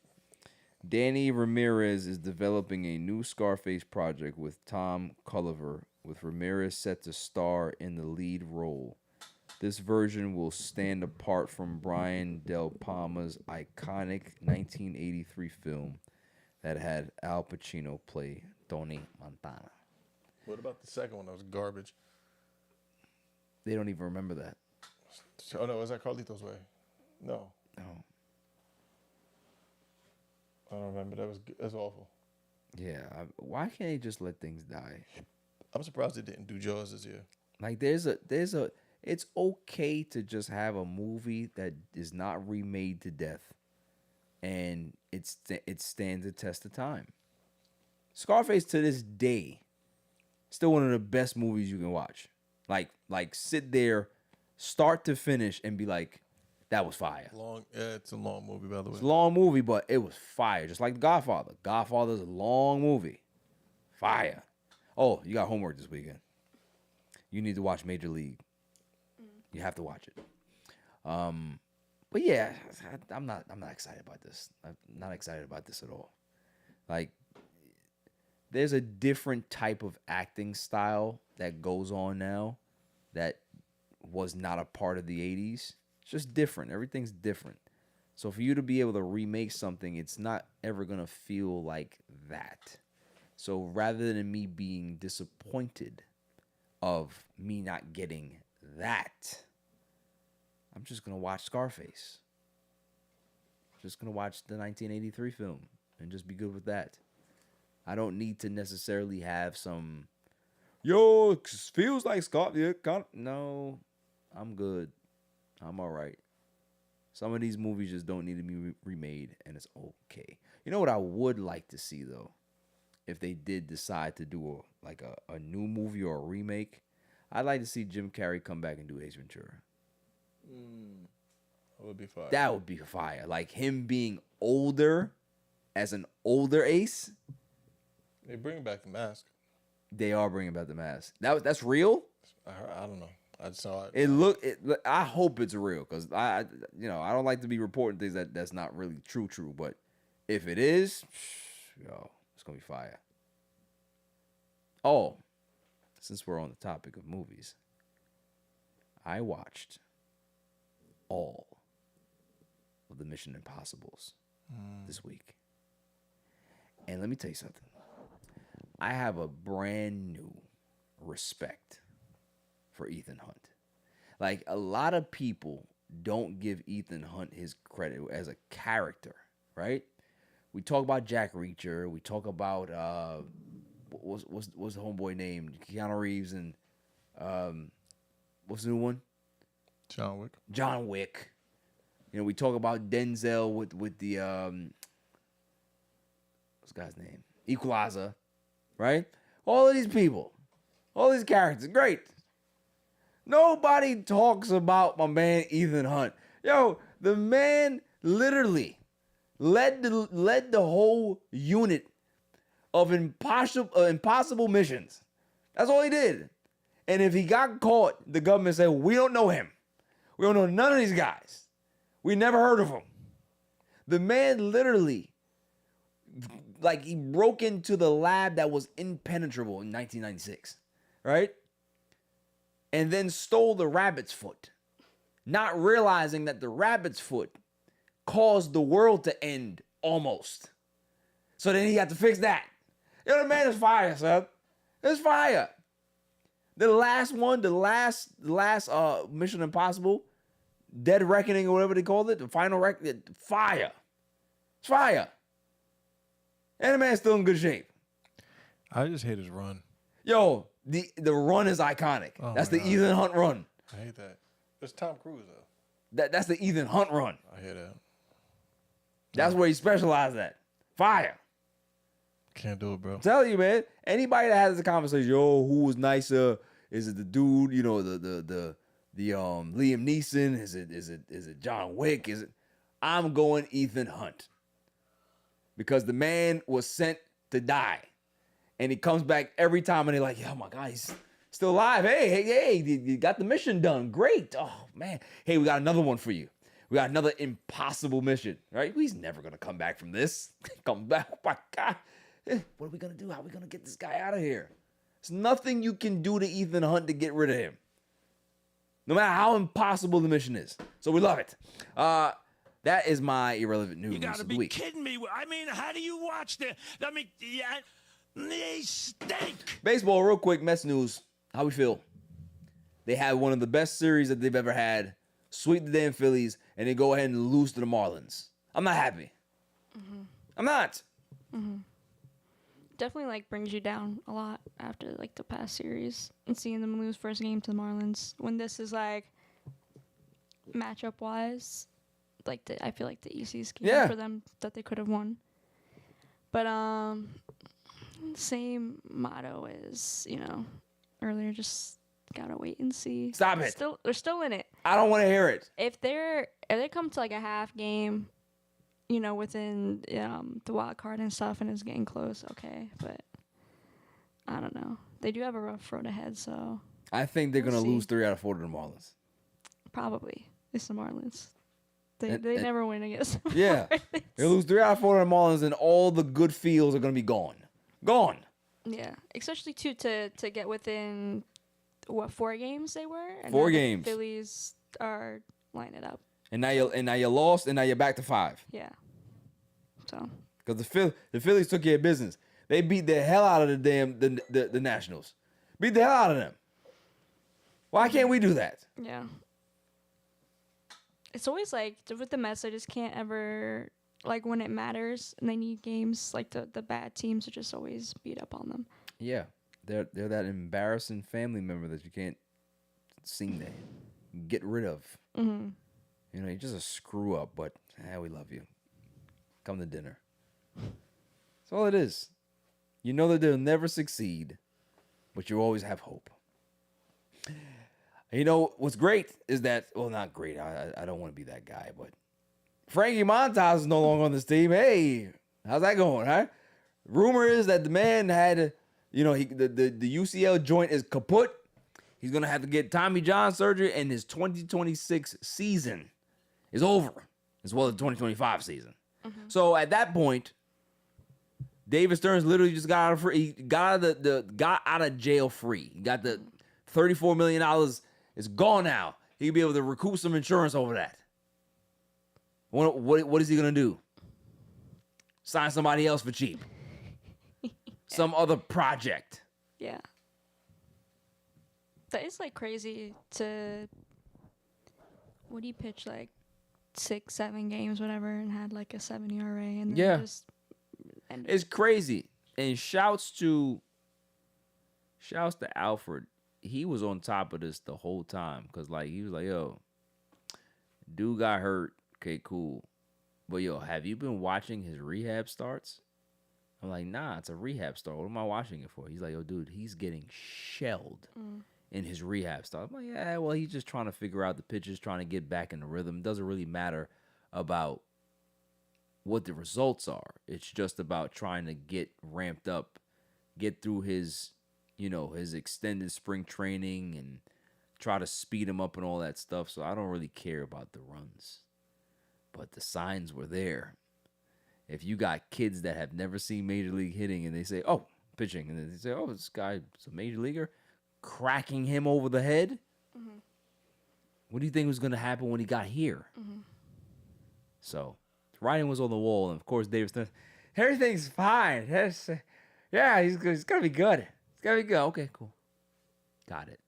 A: Danny Ramirez is developing a new Scarface project with Tom Culliver, with Ramirez set to star in the lead role. This version will stand apart from Brian De Palma's iconic 1983 film that had Al Pacino play Tony Montana.
C: What about the second one? That was garbage.
A: They don't even remember that.
C: Oh, no. Was that Carlito's Way? No.
A: No.
C: I don't remember. That's awful.
A: Yeah. Why can't they just let things die?
C: I'm surprised they didn't do Jaws this year.
A: Like, it's okay to just have a movie that is not remade to death, and it stands the test of time. Scarface to this day, still one of the best movies you can watch. Like sit there, start to finish, and be like, that was fire.
C: It's a long movie, by the way.
A: It's a long movie, but it was fire. Just like The Godfather. Godfather's a long movie. Fire. Oh, you got homework this weekend. You need to watch Major League. You have to watch it. But yeah, I'm not excited about this. I'm not excited about this at all. Like, there's a different type of acting style that goes on now that was not a part of the 80s. It's just different. Everything's different. So for you to be able to remake something, it's not ever going to feel like that. So rather than me being disappointed of me not getting that, I'm just going to watch Scarface. Just going to watch the 1983 film and just be good with that. I don't need to necessarily have some, it feels like Scarface. No, I'm good. I'm all right. Some of these movies just don't need to be remade, and it's okay. You know what I would like to see though, if they did decide to do a new movie or a remake, I'd like to see Jim Carrey come back and do Ace Ventura.
C: That would be fire.
A: That would be fire. Like him being older, as an older Ace.
C: They bring back the mask.
A: They are bringing back the mask. That's real.
C: I don't know. I saw it.
A: I hope it's real because I don't like to be reporting things that's not really true. But if it is, yo, it's gonna be fire. Oh, since we're on the topic of movies, I watched all of the Mission Impossibles this week, and let me tell you something. I have a brand new respect for Ethan Hunt. Like, a lot of people don't give Ethan Hunt his credit as a character, right? We talk about Jack Reacher. We talk about what's the homeboy named? Keanu Reeves and what's the new one?
C: John Wick.
A: John Wick. You know, we talk about Denzel with the what's the guy's name? Equalizer, right? All of these people, all these characters, great. Nobody talks about my man Ethan Hunt. Yo, the man literally led the whole unit of impossible missions. That's all he did. And if he got caught, the government said, we don't know him. We don't know none of these guys. We never heard of him. The man literally, like, he broke into the lab that was impenetrable in 1996, right? And then stole the rabbit's foot, not realizing that the rabbit's foot caused the world to end almost. So then he had to fix that. Yo, the man is fire, son. It's fire. The last one, the last Mission Impossible, Dead Reckoning or whatever they called it, the final record, fire. It's fire. And the man's still in good shape.
C: I just hate his run.
A: Yo, the run is iconic.
C: Oh
A: that's the
C: God.
A: Ethan Hunt run.
C: I hate that. It's Tom Cruise though.
A: That's the Ethan Hunt run.
C: I hear that.
A: That's where he specialized at. Fire.
C: Can't do it, bro.
A: I'm telling you, man. Anybody that has a conversation, yo, who was nicer? Is it the dude? You know, the Liam Neeson? Is it John Wick? Is it? I'm going Ethan Hunt because the man was sent to die, and he comes back every time, and they're like, oh my God, he's still alive. Hey, you got the mission done. Great. Oh man. Hey, we got another one for you. We got another impossible mission, right? He's never gonna come back from this. Come back. Oh my God. What are we gonna do? How are we gonna get this guy out of here? There's nothing you can do to Ethan Hunt to get rid of him. No matter how impossible the mission is. So we love it. That is my irrelevant news
D: You gotta
A: of the
D: be
A: week.
D: kidding me. I mean, how do you watch the? I mean, yeah, they stink.
A: Baseball, real quick, Mets news. How we feel? They had one of the best series that they've ever had. Sweep the damn Phillies, and then go ahead and lose to the Marlins. I'm not happy.
B: Mm-hmm.
A: I'm not.
B: Mm-hmm. Definitely like brings you down a lot after like the past series and seeing them lose first game to the Marlins. When this is like matchup wise, like I feel like the easiest game for them that they could have won. But same motto as earlier. Just gotta wait and see.
A: Stop it.
B: They're still in it.
A: I don't want to hear it.
B: If they come to like a half game, within the wild card and stuff, and it's getting close, okay. But I don't know. They do have a rough road ahead, so
A: I think they're
B: We'll
A: gonna
B: see.
A: lose 3 out of 4 to the Marlins.
B: probably it's the Marlins. They
A: And-
B: never win against the
A: Yeah,
B: Marlins.
A: they lose 3 out of 4 to the Marlins, and all the good feels are gonna be gone. Gone.
B: Yeah, especially too to get within 4 games they were. And
A: 4
B: now the
A: games.
B: Phillies are lining it up.
A: And now you lost, and now you're back to 5.
B: Yeah. So
A: Because the Phillies took care of business. They beat the hell out of the damn the Nationals. Beat the hell out of them. Why can't we do that?
B: yeah. It's always like with the Mets, I just can't ever like when it matters and they need games. Like the bad teams are just always beat up on them.
A: Yeah, they're that embarrassing family member that you can't seem to get rid of.
B: Mm-hmm.
A: You know, you're just a screw up, but we love you. Come to dinner. That's all it is. You know that they'll never succeed, but you always have hope. You know, what's great is that, well, not great. I don't want to be that guy, but Frankie Montas is no longer on this team. Hey, how's that going, huh? Rumor is that the man had, you know, the UCL joint is kaput. He's going to have to get Tommy John surgery, and his 2026 season is over, as well as the 2025 season. So at that point, David Stearns literally just got out of free. He got out of jail free. He got the $34 million. It's gone now. He'll be able to recoup some insurance over that. What is he gonna do? Sign somebody else for cheap? Some other project?
B: Yeah. That is like crazy to. What do you pitch like 6-7 games, whatever, and had like a 7 ERA, and then just ended.
A: It's crazy. And shouts to Alfred. He was on top of this the whole time, because like he was like, yo, dude got hurt. Okay, cool. But yo, have you been watching his rehab starts? I'm like, nah, it's a rehab start. What am I watching it for? He's like, yo, dude, he's getting shelled in his rehab start. I'm like, yeah, well, he's just trying to figure out the pitches, trying to get back in the rhythm. It doesn't really matter about what the results are. It's just about trying to get ramped up, get through his, you know, his extended spring training and try to speed him up and all that stuff. So I don't really care about the runs. But the signs were there. If you got kids that have never seen Major League hitting and they say, oh, pitching, and then they say, oh, this guy's a Major Leaguer, cracking him over the head, what do you think was going to happen when he got here? So writing was on the wall. And, of course, David Stearns, everything's fine. Yeah, he's going to be good. It's going to be good. Okay, cool. Got it.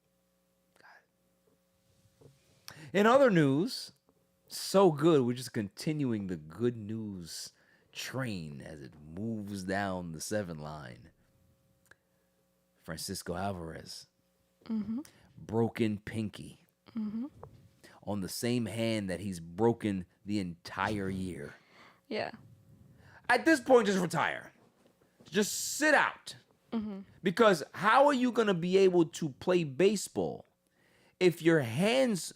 A: In other news, so good, we're just continuing the good news train as it moves down the 7 line. Francisco Alvarez. Broken pinky. On the same hand that he's broken the entire year.
B: Yeah.
A: At this point, just retire. Just sit out. Because how are you going to be able to play baseball if your hands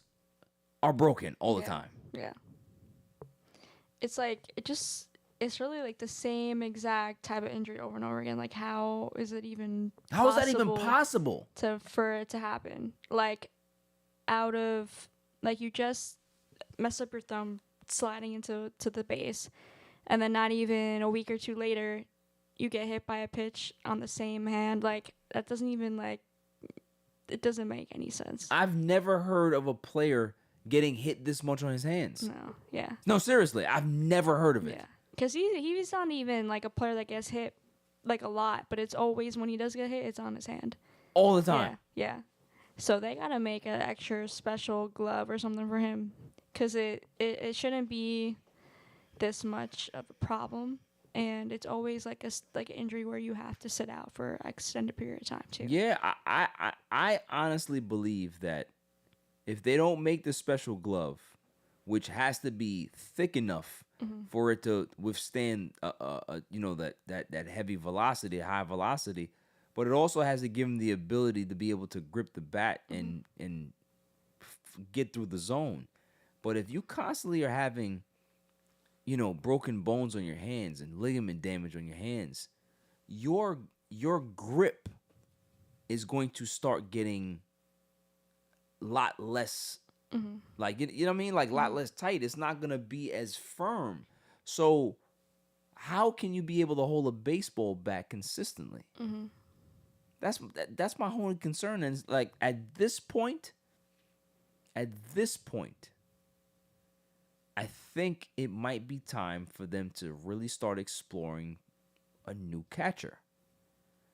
A: are broken all the time?
B: Yeah. It's like, it's really like the same exact type of injury over and over again. Like, how is it even
A: How is that even possible?
B: for it to happen? Like, out of, like, you just mess up your thumb sliding into the base, and then not even a week or two later, you get hit by a pitch on the same hand. Like, that doesn't even, like, it doesn't make any sense.
A: I've never heard of a player getting hit this much on his hands.
B: No, yeah.
A: No, seriously, I've never heard of it.
B: Yeah. Because he's not even, like, a player that gets hit, like, a lot, but it's always, when he does get hit, it's on his hand.
A: All the time.
B: Yeah. So they got to make an extra special glove or something for him, because it shouldn't be this much of a problem. And it's always like an injury where you have to sit out for an extended period of time too.
A: Yeah, I honestly believe that if they don't make the special glove, which has to be thick enough for it to withstand that heavy velocity, high velocity, but it also has to give them the ability to be able to grip the bat and get through the zone. But if you constantly are having, you know, broken bones on your hands and ligament damage on your hands, your grip is going to start getting a lot less, like, you know what I mean? Like, a lot less tight. It's not going to be as firm. So how can you be able to hold a baseball bat consistently? That's my whole concern. And like, at this point, I think it might be time for them to really start exploring a new catcher.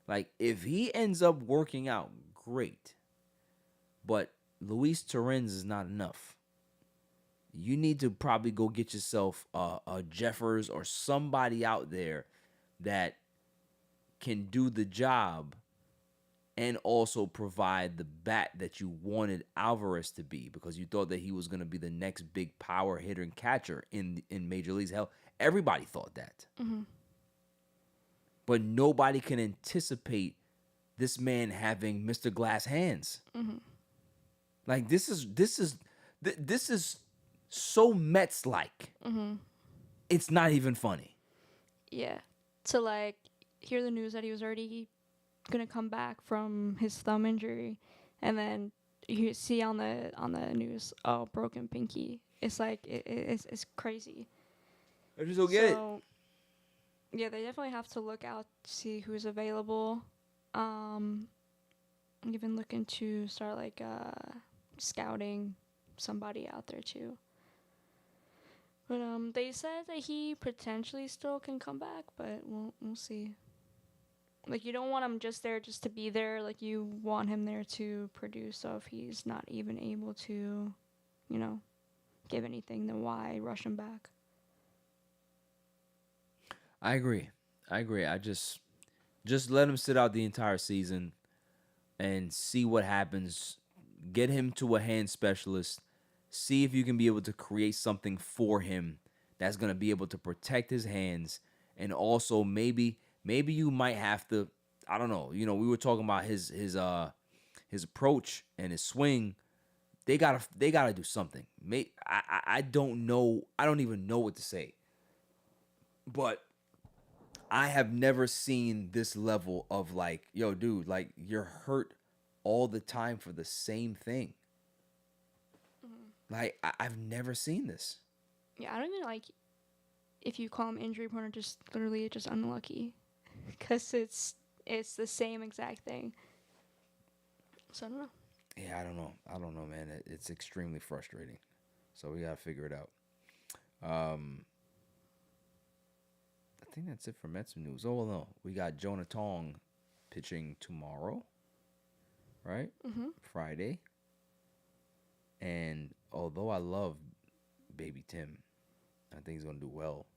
A: Like, if he ends up working out, great. But Luis Torrens is not enough. You need to probably go get yourself a Jeffers or somebody out there that can do the job and also provide the bat that you wanted Alvarez to be, because you thought that he was going to be the next big power hitter and catcher in Major Leagues. Hell, everybody thought that. But nobody can anticipate this man having Mr. Glass hands. Like this is so Mets like. It's not even funny.
B: Yeah. To like hear the news that he was already gonna come back from his thumb injury, and then you see on the news, oh, broken pinky. It's like it's crazy.
A: I just don't get it.
B: Yeah, they definitely have to look out to see who's available. Even looking to start like scouting somebody out there too. But they said that he potentially still can come back, but we'll see. Like, you don't want him just there just to be there. Like, you want him there to produce. So if he's not even able to, give anything, then why rush him back?
A: I agree. I just let him sit out the entire season and see what happens. Get him to a hand specialist. See if you can be able to create something for him that's going to be able to protect his hands. And also maybe you might have to, I don't know. We were talking about his approach and his swing. They gotta do something. I don't know. I don't even know what to say. But I have never seen this level of like, yo, dude, like you're hurt all the time for the same thing. Like I've never seen this.
B: Yeah, I don't even like if you call him injury prone or just literally just unlucky, because it's the same exact thing. So I don't know.
A: Yeah, I don't know, man. It's extremely frustrating. So we gotta figure it out. I think that's it for Mets news. Oh well, no, we got Jonah Tong pitching tomorrow, right? Friday. And although I love Baby Tim, I think he's gonna do well.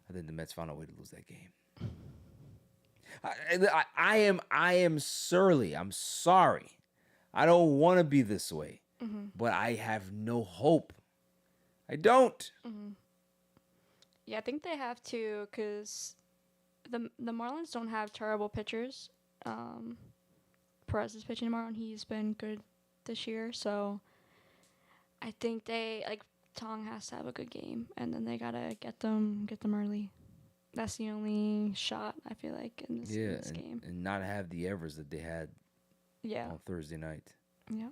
A: I think the Mets found a way to lose that game. I am surly. I'm sorry. I don't want to be this way, but I have no hope. I don't.
B: Yeah, I think they have to, because the Marlins don't have terrible pitchers. Perez is pitching tomorrow, and he's been good this year. So I think Tong has to have a good game, and then they gotta get them early. That's the only shot, I feel like, in this game.
A: And not have the errors that they had on Thursday night.
B: Yeah.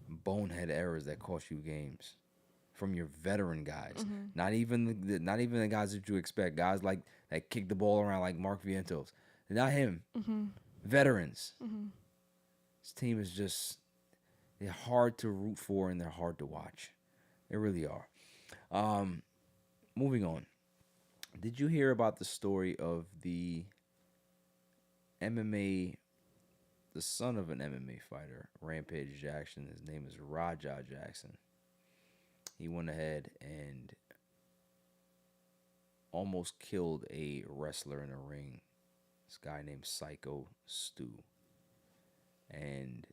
A: Bonehead errors that cost you games from your veteran guys. Not even the guys that you expect. Guys like that kick the ball around like Mark Vientos. Not him. Veterans. This team is just, they're hard to root for and they're hard to watch. They really are. Moving on. Did you hear about the story of the MMA, the son of an MMA fighter, Rampage Jackson? His name is Raja Jackson. He went ahead and almost killed a wrestler in a ring. This guy named Psycho Stu. And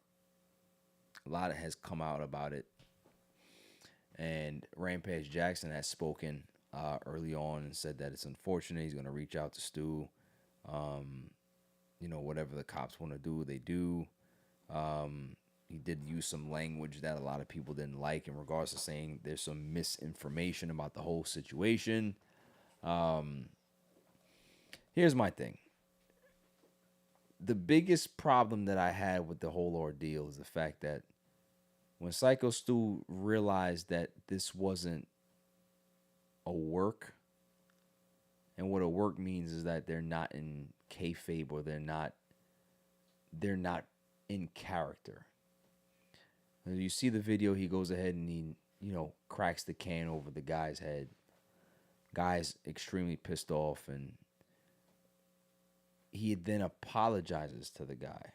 A: a lot has come out about it. And Rampage Jackson has spoken early on and said that it's unfortunate. He's going to reach out to Stu. Whatever the cops want to do, they do. He did use some language that a lot of people didn't like in regards to saying there's some misinformation about the whole situation. Here's my thing. The biggest problem that I had with the whole ordeal is the fact that when Psycho Stu realized that this wasn't a work, and what a work means is that they're not in kayfabe, or they're not in character. And you see the video, he goes ahead and he, cracks the can over the guy's head. Guy's extremely pissed off, and he then apologizes to the guy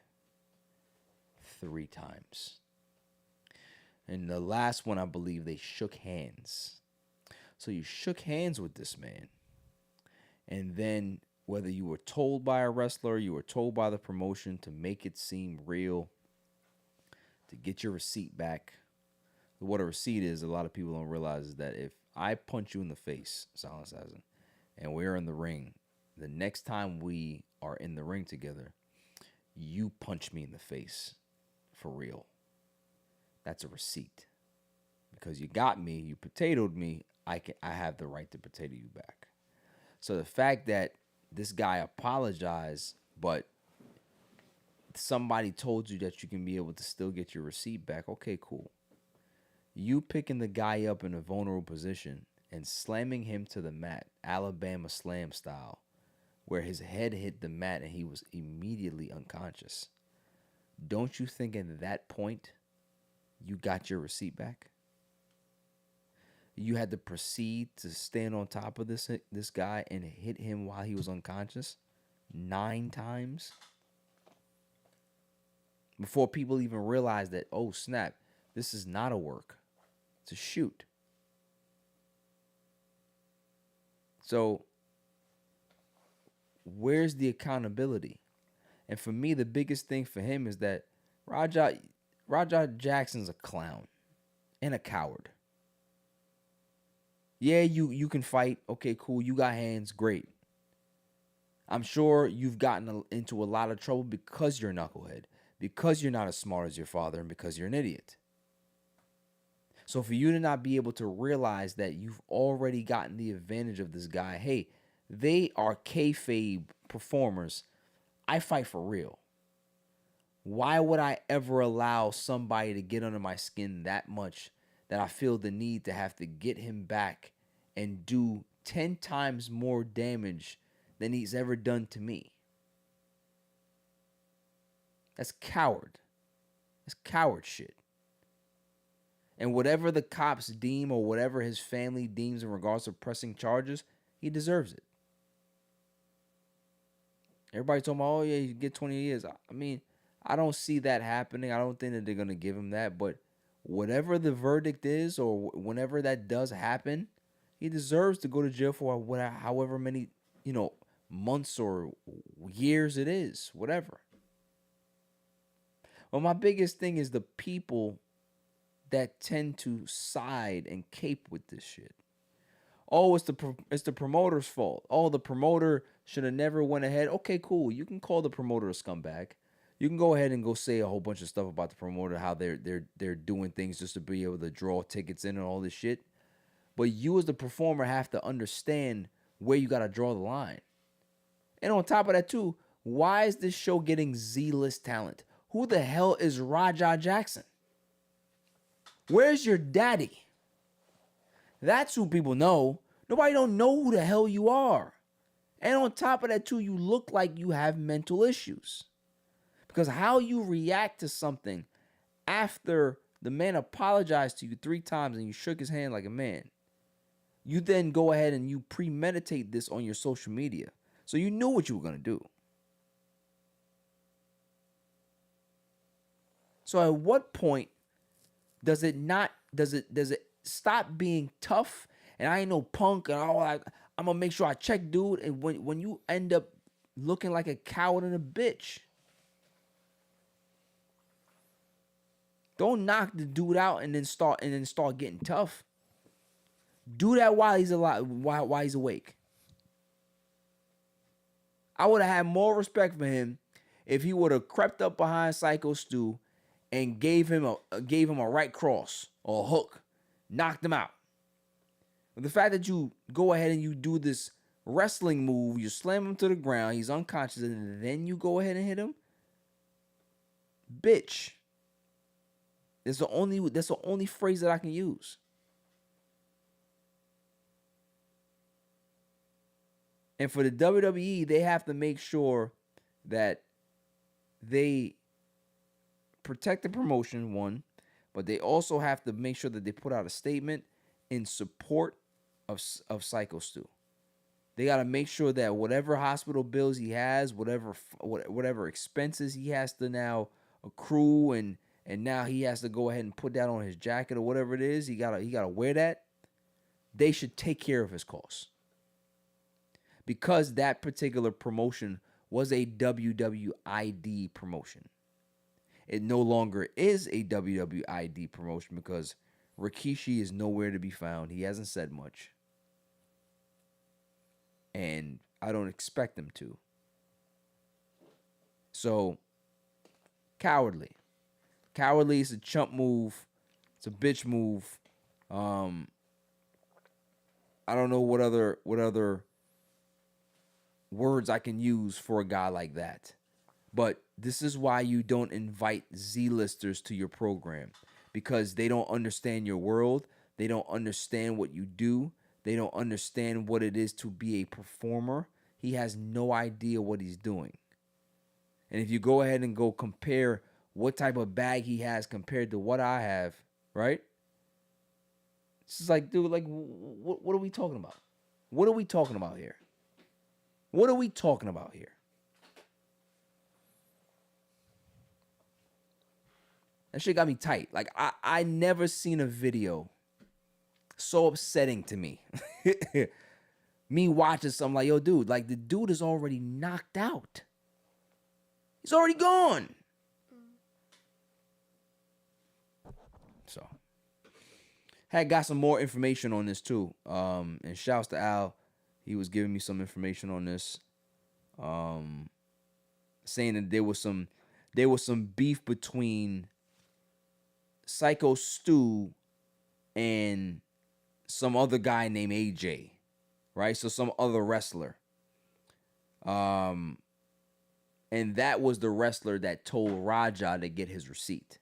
A: 3 times. And the last one, I believe, they shook hands. So you shook hands with this man, and then whether you were told by a wrestler, you were told by the promotion to make it seem real, to get your receipt back. What a receipt is, a lot of people don't realize is that if I punch you in the face, Silent Assassin, and we're in the ring, the next time we are in the ring together, you punch me in the face for real. That's a receipt. Because you got me, you potatoed me, I have the right to potato you back. So the fact that this guy apologized, but somebody told you that you can be able to still get your receipt back, okay, cool. You picking the guy up in a vulnerable position and slamming him to the mat, Alabama Slam style, where his head hit the mat and he was immediately unconscious. Don't you think at that point you got your receipt back? You had to proceed to stand on top of this guy and hit him while he was unconscious 9 times before people even realized that, oh snap, this is not a work, it's a shoot. So where's the accountability? And for me, the biggest thing for him is that Rajah Jackson's a clown and a coward. Yeah, you can fight. Okay, cool. You got hands. Great. I'm sure you've gotten into a lot of trouble because you're a knucklehead, because you're not as smart as your father, and because you're an idiot. So for you to not be able to realize that you've already gotten the advantage of this guy, hey, they are kayfabe performers. I fight for real. Why would I ever allow somebody to get under my skin that much that I feel the need to have to get him back and do 10 times more damage than he's ever done to me? That's coward. That's coward shit. And whatever the cops deem or whatever his family deems in regards to pressing charges, he deserves it. Everybody talking about, oh yeah, you get 20 years. I mean, I don't see that happening. I don't think that they're going to give him that. But whatever the verdict is, or whenever that does happen, he deserves to go to jail for however many, months or years it is, whatever. Well, my biggest thing is the people that tend to side and cape with this shit. Oh, it's the promoter's fault. Oh, the promoter should have never went ahead. Okay, cool. You can call the promoter a scumbag. You can go ahead and go say a whole bunch of stuff about the promoter, how they're doing things just to be able to draw tickets in and all this shit. But you as the performer have to understand where you got to draw the line. And on top of that too, why is this show getting Z-list talent? Who the hell is Rajah Jackson? Where's your daddy? That's who people know. Nobody don't know who the hell you are. And on top of that too, you look like you have mental issues. Because how you react to something after the man apologized to you 3 times and you shook his hand like a man, you then go ahead and you premeditate this on your social media. So you knew what you were going to do. So at what point does it stop being tough? And I ain't no punk and I'm gonna make sure I check dude. And when you end up looking like a coward and a bitch, don't knock the dude out and then start getting tough. Do that while he's alive, while he's awake. I would have had more respect for him if he would have crept up behind Psycho Stu and gave him a right cross or a hook, knocked him out. But the fact that you go ahead and you do this wrestling move, you slam him to the ground, he's unconscious, and then you go ahead and hit him, bitch. That's the only phrase that I can use. And for the WWE, they have to make sure that they protect the promotion, one, but they also have to make sure that they put out a statement in support of Psycho Stu. They got to make sure that whatever hospital bills he has, whatever expenses he has to now accrue, and now he has to go ahead and put that on his jacket or whatever it is, he gotta wear that. They should take care of his costs. because that particular promotion was a WWID promotion. It no longer is a WWID promotion because Rikishi is nowhere to be found. He hasn't said much. And I don't expect him to. So, cowardly. Cowardly is a chump move. It's a bitch move. I don't know what other words I can use for a guy like that. But this is why you don't invite Z-listers to your program, because they don't understand your world. They don't understand what you do. They don't understand what it is to be a performer. He has no idea what he's doing. And if you go ahead and go compare what type of bag he has compared to what I have, right? It's just like, dude, like, what are we talking about? What are we talking about here? What are we talking about here? That shit got me tight. Like, I never seen a video so upsetting to me. Me watching something like, yo, dude, like, the dude is already knocked out. He's already gone. So, had got some more information on this too. And shouts to Al. He was giving me some information on this. Saying that there was some beef between Psycho Stu and some other guy named AJ, right? So some other wrestler. And that was the wrestler that told Raja to get his receipt.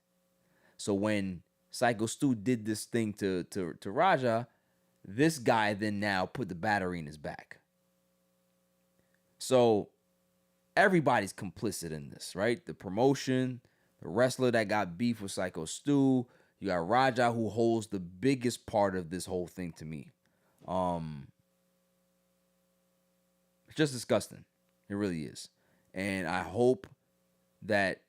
A: So when Psycho Stu did this thing to Raja, this guy then now put the battery in his back. So everybody's complicit in this, right? The promotion, the wrestler that got beef with Psycho Stu. You got Raja, who holds the biggest part of this whole thing to me. It's just disgusting. It really is. And I hope that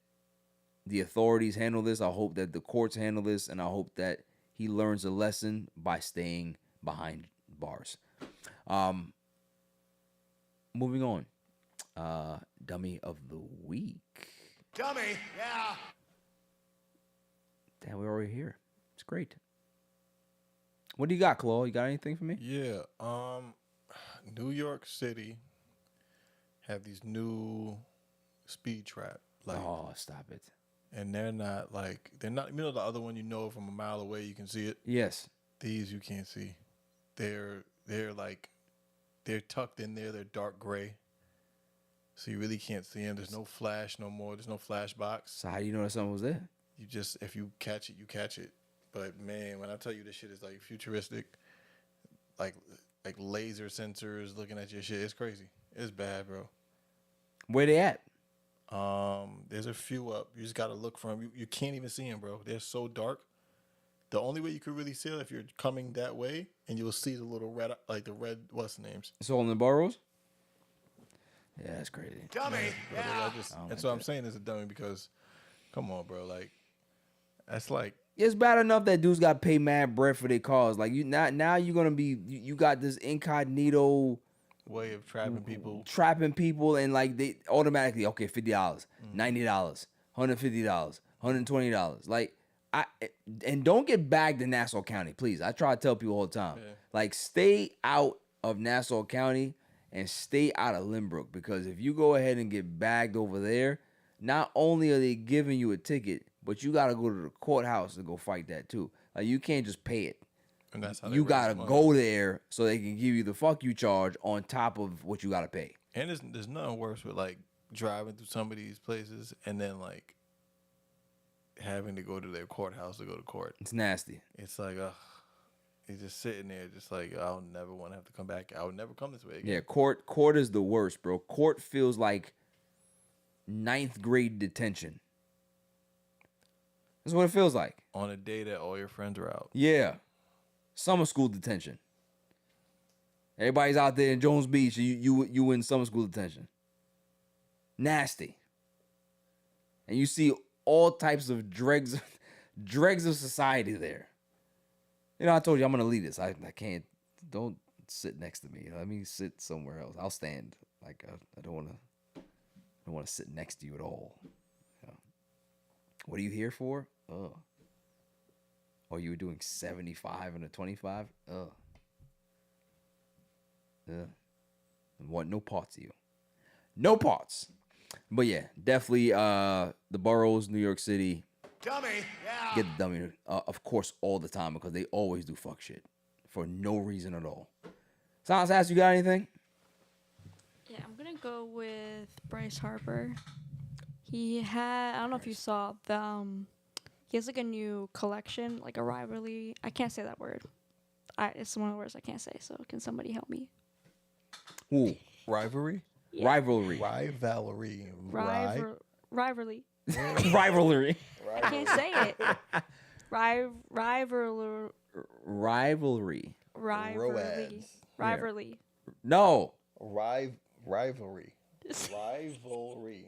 A: the authorities handle this. I hope that the courts handle this. And I hope that he learns a lesson by staying behind bars. Moving on. Dummy of the week.
D: Dummy, yeah.
A: Damn, we're already here. It's great. What do you got, Claude? You got anything for me?
C: Yeah. New York City have these new speed trap. Like,
A: Oh, stop it.
C: and they're not, you know, the other one, you know, from a mile away, you can see it.
A: Yes.
C: These you can't see. They're tucked in there. They're dark gray. So you really can't see them. There's no flash no more. There's no flash box.
A: So how do you know that someone was there?
C: You just, if you catch it, you catch it. But man, when I tell you this shit is like futuristic, like laser sensors looking at your shit, it's crazy. It's bad, bro.
A: Where they at?
C: There's a few up. You just gotta look for them. You can't even see them, bro. They're so dark. The only way you could really see it if you're coming that way, and you'll see the little red, what's the names?
A: It's all in the boroughs? Yeah, that's crazy.
D: Dummy,
C: But
D: yeah.
C: and so I'm saying it's a dummy because, come on, bro. Like, that's like,
A: It's bad enough that dudes got to pay mad bread for their cars. Like, now you're going to be, you got this incognito
C: way of trapping people.
A: and like they automatically, okay, $50, $90, $150, $120. Like, and don't get bagged in Nassau County, please. I try to tell people all the time.
C: Yeah.
A: Like, stay out of Nassau County and stay out of Lynbrook, because if you go ahead and get bagged over there, not only are they giving you a ticket, but you got to go to the courthouse to go fight that too. Like, you can't just pay it.
C: And that's how
A: You got to
C: money.
A: go there so they can give you the fuck you charge on top of what you got to pay.
C: And there's nothing worse with like driving through some of these places and then like having to go to their courthouse to go to court.
A: It's nasty.
C: It's like, he's just sitting there, just like, I'll never want to have to come back. I'll never come this way again.
A: Yeah, court is the worst, bro. Court feels like 9th grade detention. That's what it feels like.
C: On a day that all your friends are out.
A: Yeah. Summer school detention. Everybody's out there in Jones Beach, and you in summer school detention. Nasty. And you see all types of dregs of society there. You know, I told you I'm gonna leave this. I can't. Don't sit next to me. Let me sit somewhere else. I'll stand. Like I don't want to sit next to you at all. Yeah. What are you here for? Oh, you were doing 75 and a 25? Yeah. Want no parts of you. No parts. But yeah, definitely the boroughs, New York City.
D: Dummy, yeah.
A: Get the dummy, of course, all the time because they always do fuck shit for no reason at all. Silence ass, you got anything?
B: Yeah, I'm gonna go with Bryce Harper. He had, I don't know if you saw the he has like a new collection, like a rivalry. I can't say that word. It's one of the words I can't say. So can somebody help me?
A: Ooh,
C: Rivalry?
B: Yeah.
A: rivalry.
C: Rivalry.
B: Rivalry.
A: Rivalry.
B: I can't say it. Rivalry.
A: Rivalry.
B: Rivalry. Rivalry.
A: No.
C: Rivalry. Rivalry.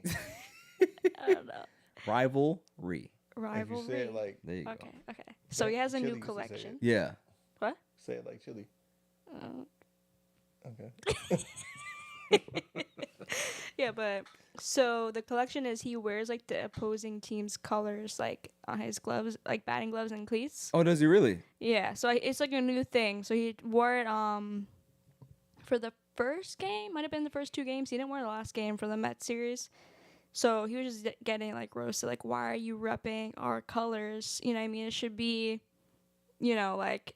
B: I don't know.
A: Rivalry.
C: If you say it like,
A: There you go.
B: Okay. So he has a
C: Chili
B: new
C: used to say
B: collection.
A: Yeah.
B: What?
C: say it like chili. Okay.
B: Yeah, but so the collection is he wears like the opposing team's colors like on his gloves, like batting gloves and cleats.
A: Oh, does he really?
B: Yeah, so it's like a new thing. So he wore it for the first game, might have been the first two games. He didn't wear the last game for the Mets series. So he was just getting like roasted, like, why are you repping our colors? You know what I mean? It should be, like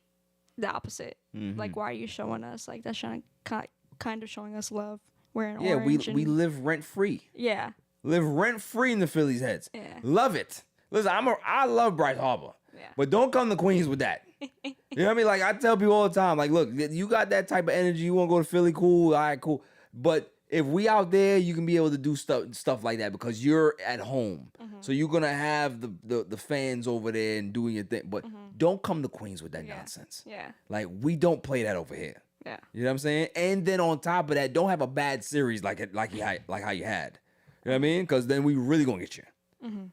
B: the opposite.
A: Mm-hmm.
B: Like, why are you showing us? Like, that's kind of showing us love. Wearing
A: Yeah,
B: orange.
A: we live rent free.
B: Yeah.
A: Live rent free in the Phillies' heads.
B: Yeah.
A: Love it. Listen, I love Bryce Harper.
B: Yeah.
A: But don't come to Queens with that. You know what I mean? Like, I tell people all the time, like, look, you got that type of energy. You want to go to Philly? Cool. All right, cool. But if we out there, you can be able to do stuff like that because you're at home.
B: Mm-hmm.
A: So you're going to have the fans over there and doing your thing. But don't come to Queens with that
B: Yeah.
A: nonsense.
B: Yeah.
A: Like, we don't play that over here.
B: Yeah.
A: You know what I'm saying? And then on top of that, don't have a bad series like how you had. You know what I mean? Because then we really gonna get you.
B: Mm-hmm.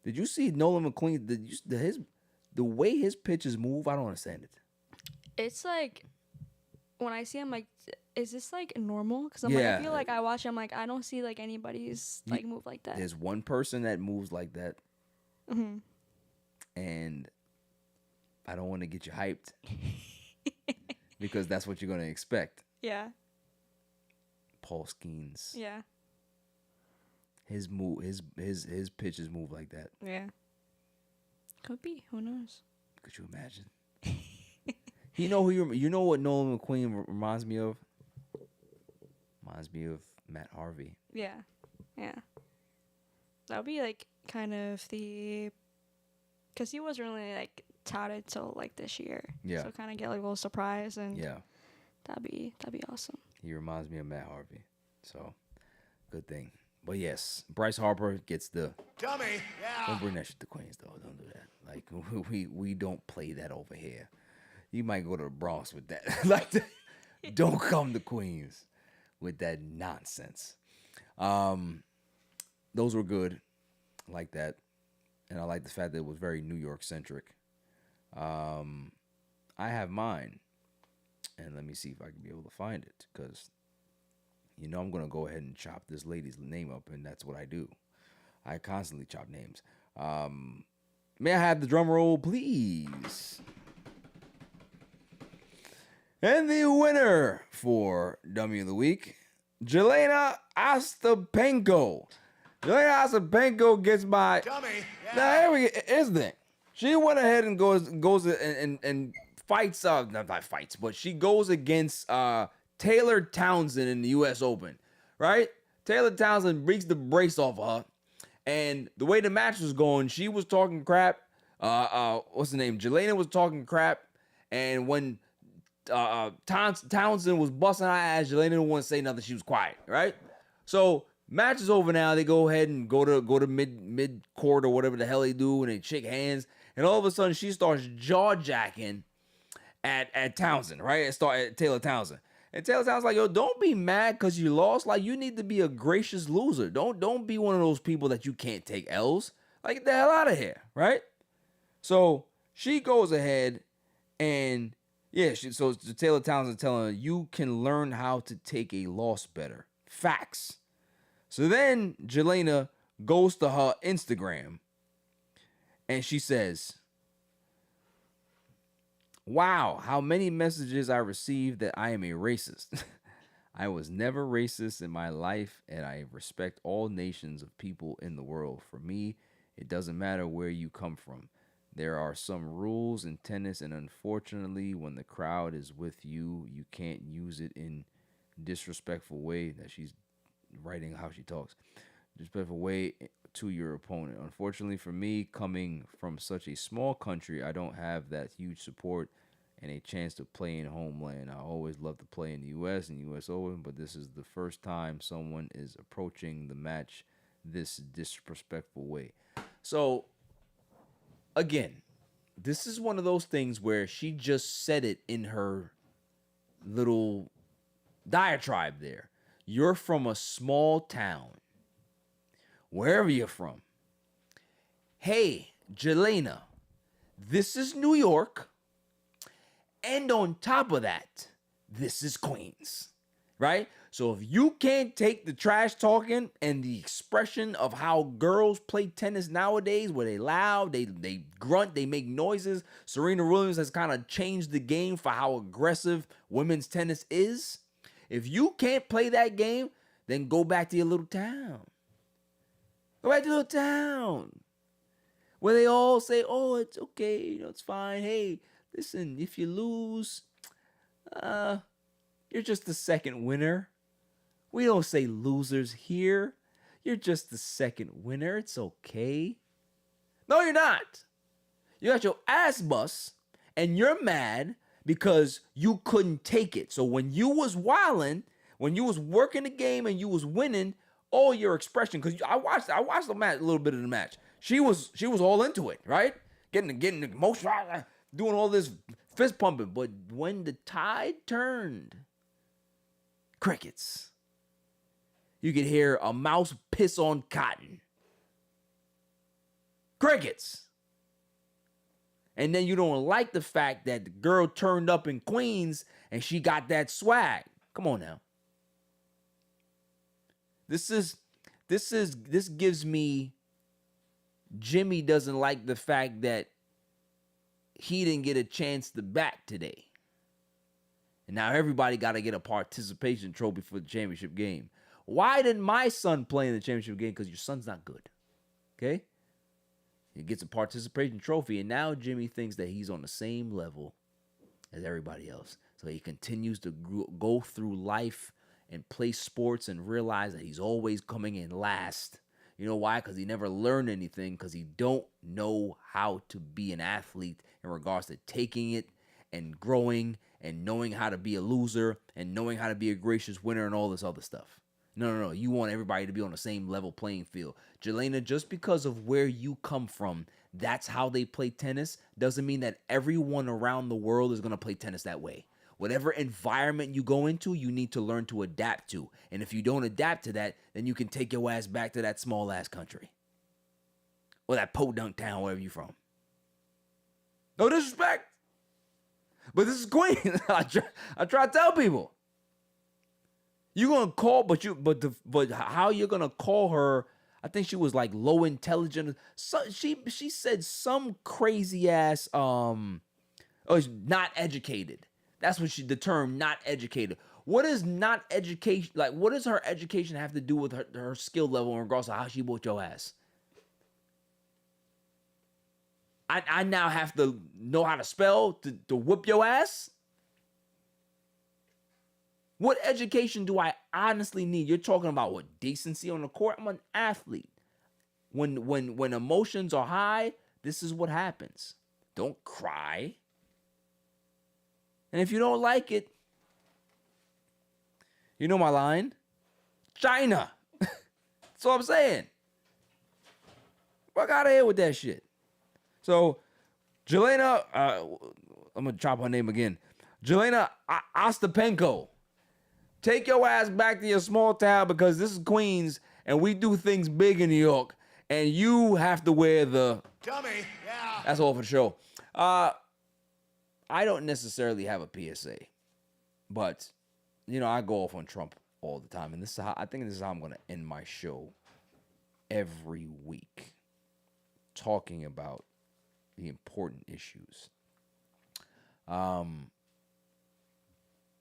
A: Did you see Nolan McQueen? The way his pitches move? I don't understand it.
B: It's like when I see him, like, is this like normal? Because I
A: Yeah.
B: feel like I watch him, like I don't see like anybody's like move like that.
A: There's one person that moves like that,
B: Mm-hmm.
A: and I don't want to get you hyped because that's what you're gonna expect.
B: Yeah.
A: Paul Skeens.
B: Yeah.
A: His pitches move like that.
B: Yeah. Could be. Who knows?
A: Could you imagine? You know what Nolan McQueen reminds me of? Reminds me of Matt Harvey.
B: Yeah. Yeah. That would be like kind of because he wasn't really like touted till like this year.
A: Yeah.
B: So kind of get like a little surprise and
A: Yeah.
B: that'd be awesome.
A: He reminds me of Matt Harvey. So, good thing. But yes, Bryce Harper gets the...
D: Dummy, yeah.
A: Don't bring that shit to Queens, though. Don't do that. Like, we don't play that over here. You might go to the Bronx with that. Like, don't come to Queens with that nonsense. Those were good. I like that. And I like the fact that it was very New York-centric. I have mine. And let me see if I can be able to find it. Because, I'm going to go ahead and chop this lady's name up. And that's what I do. I constantly chop names. May I have the drum roll, please? And the winner for Dummy of the Week, Jelena Ostapenko. Jelena Ostapenko gets my...
D: Dummy, yeah.
A: Now, here we go. Here's the thing. She went ahead and goes and fights, not fights, but she goes against Taylor Townsend in the U.S. Open, right? Taylor Townsend breaks the brace off of her. And the way the match was going, she was talking crap. What's the name? Jelena was talking crap. And when Townsend was busting her ass, Jelena didn't want to say nothing. She was quiet, right? So match is over now. They go ahead and go to mid court or whatever the hell they do, and they shake hands. And all of a sudden, she starts jaw jacking at Townsend, right? At Taylor Townsend. And Taylor Townsend's like, yo, don't be mad because you lost. Like, you need to be a gracious loser. Don't be one of those people that you can't take L's. Like, get the hell out of here, right? So she goes ahead and, Yeah, so Taylor Townsend telling her, you can learn how to take a loss better. Facts. So then Jelena goes to her Instagram and she says, wow, how many messages I received that I am a racist. I was never racist in my life, and I respect all nations of people in the world. For me, it doesn't matter where you come from. There are some rules in tennis, and unfortunately, when the crowd is with you, you can't use it in disrespectful way. That she's writing how she talks. Disrespectful way to your opponent. Unfortunately for me, coming from such a small country, I don't have that huge support and a chance to play in homeland. I always love to play in the U.S. and U.S. Open, but this is the first time someone is approaching the match this disrespectful way. So, again, this is one of those things where she just said it in her little diatribe there. You're from a small town, wherever you're from. Hey, Jelena, this is New York. And on top of that, this is Queens, right? So if you can't take the trash talking and the expression of how girls play tennis nowadays, where they loud, they grunt, they make noises. Serena Williams has kind of changed the game for how aggressive women's tennis is. If you can't play that game, then go back to your little town. Go back to your little town where they all say, oh, it's okay, it's fine. Hey, listen, if you lose, you're just the second winner. We don't say losers here. You're just the second winner. It's okay. No, you're not. You got your ass bust, and you're mad because you couldn't take it. So when you was wilding, when you was working the game and you was winning, all your expression, because I watched the match, a little bit of the match. She was all into it, right? Getting emotional, doing all this fist pumping. But when the tide turned, crickets. You could hear a mouse piss on cotton. Crickets. And then you don't like the fact that the girl turned up in Queens and she got that swag. Come on now. This gives me Jimmy doesn't like the fact that he didn't get a chance to bat today. And now everybody got to get a participation trophy for the championship game. Why didn't my son play in the championship game? Because your son's not good. Okay? He gets a participation trophy, and now Jimmy thinks that he's on the same level as everybody else. So he continues to go through life and play sports and realize that he's always coming in last. You know why? Because he never learned anything, because he don't know how to be an athlete in regards to taking it and growing and knowing how to be a loser and knowing how to be a gracious winner and all this other stuff. No. You want everybody to be on the same level playing field. Jelena, just because of where you come from, that's how they play tennis, doesn't mean that everyone around the world is going to play tennis that way. Whatever environment you go into, you need to learn to adapt to. And if you don't adapt to that, then you can take your ass back to that small ass country. Or that podunk town, wherever you're from. No disrespect. But this is Queens. I try to tell people. You're gonna call, but how you're gonna call her? I think she was like low intelligent. So she said some crazy ass not educated. That's what the term not educated. What is not education? Like, what does her education have to do with her skill level in regards to how she whooped your ass? I now have to know how to spell to whoop your ass? What education do I honestly need? You're talking about what, decency on the court? I'm an athlete. When emotions are high, this is what happens. Don't cry. And if you don't like it, you know my line. China. That's all I'm saying. Fuck out of here with that shit. So, Jelena, I'm going to chop her name again. Jelena Ostapenko. Take your ass back to your small town, because this is Queens and we do things big in New York, and you have to wear the...
D: Dummy, yeah.
A: That's all for the show. I don't necessarily have a PSA, but I go off on Trump all the time, and I think this is how I'm gonna end my show every week, talking about the important issues.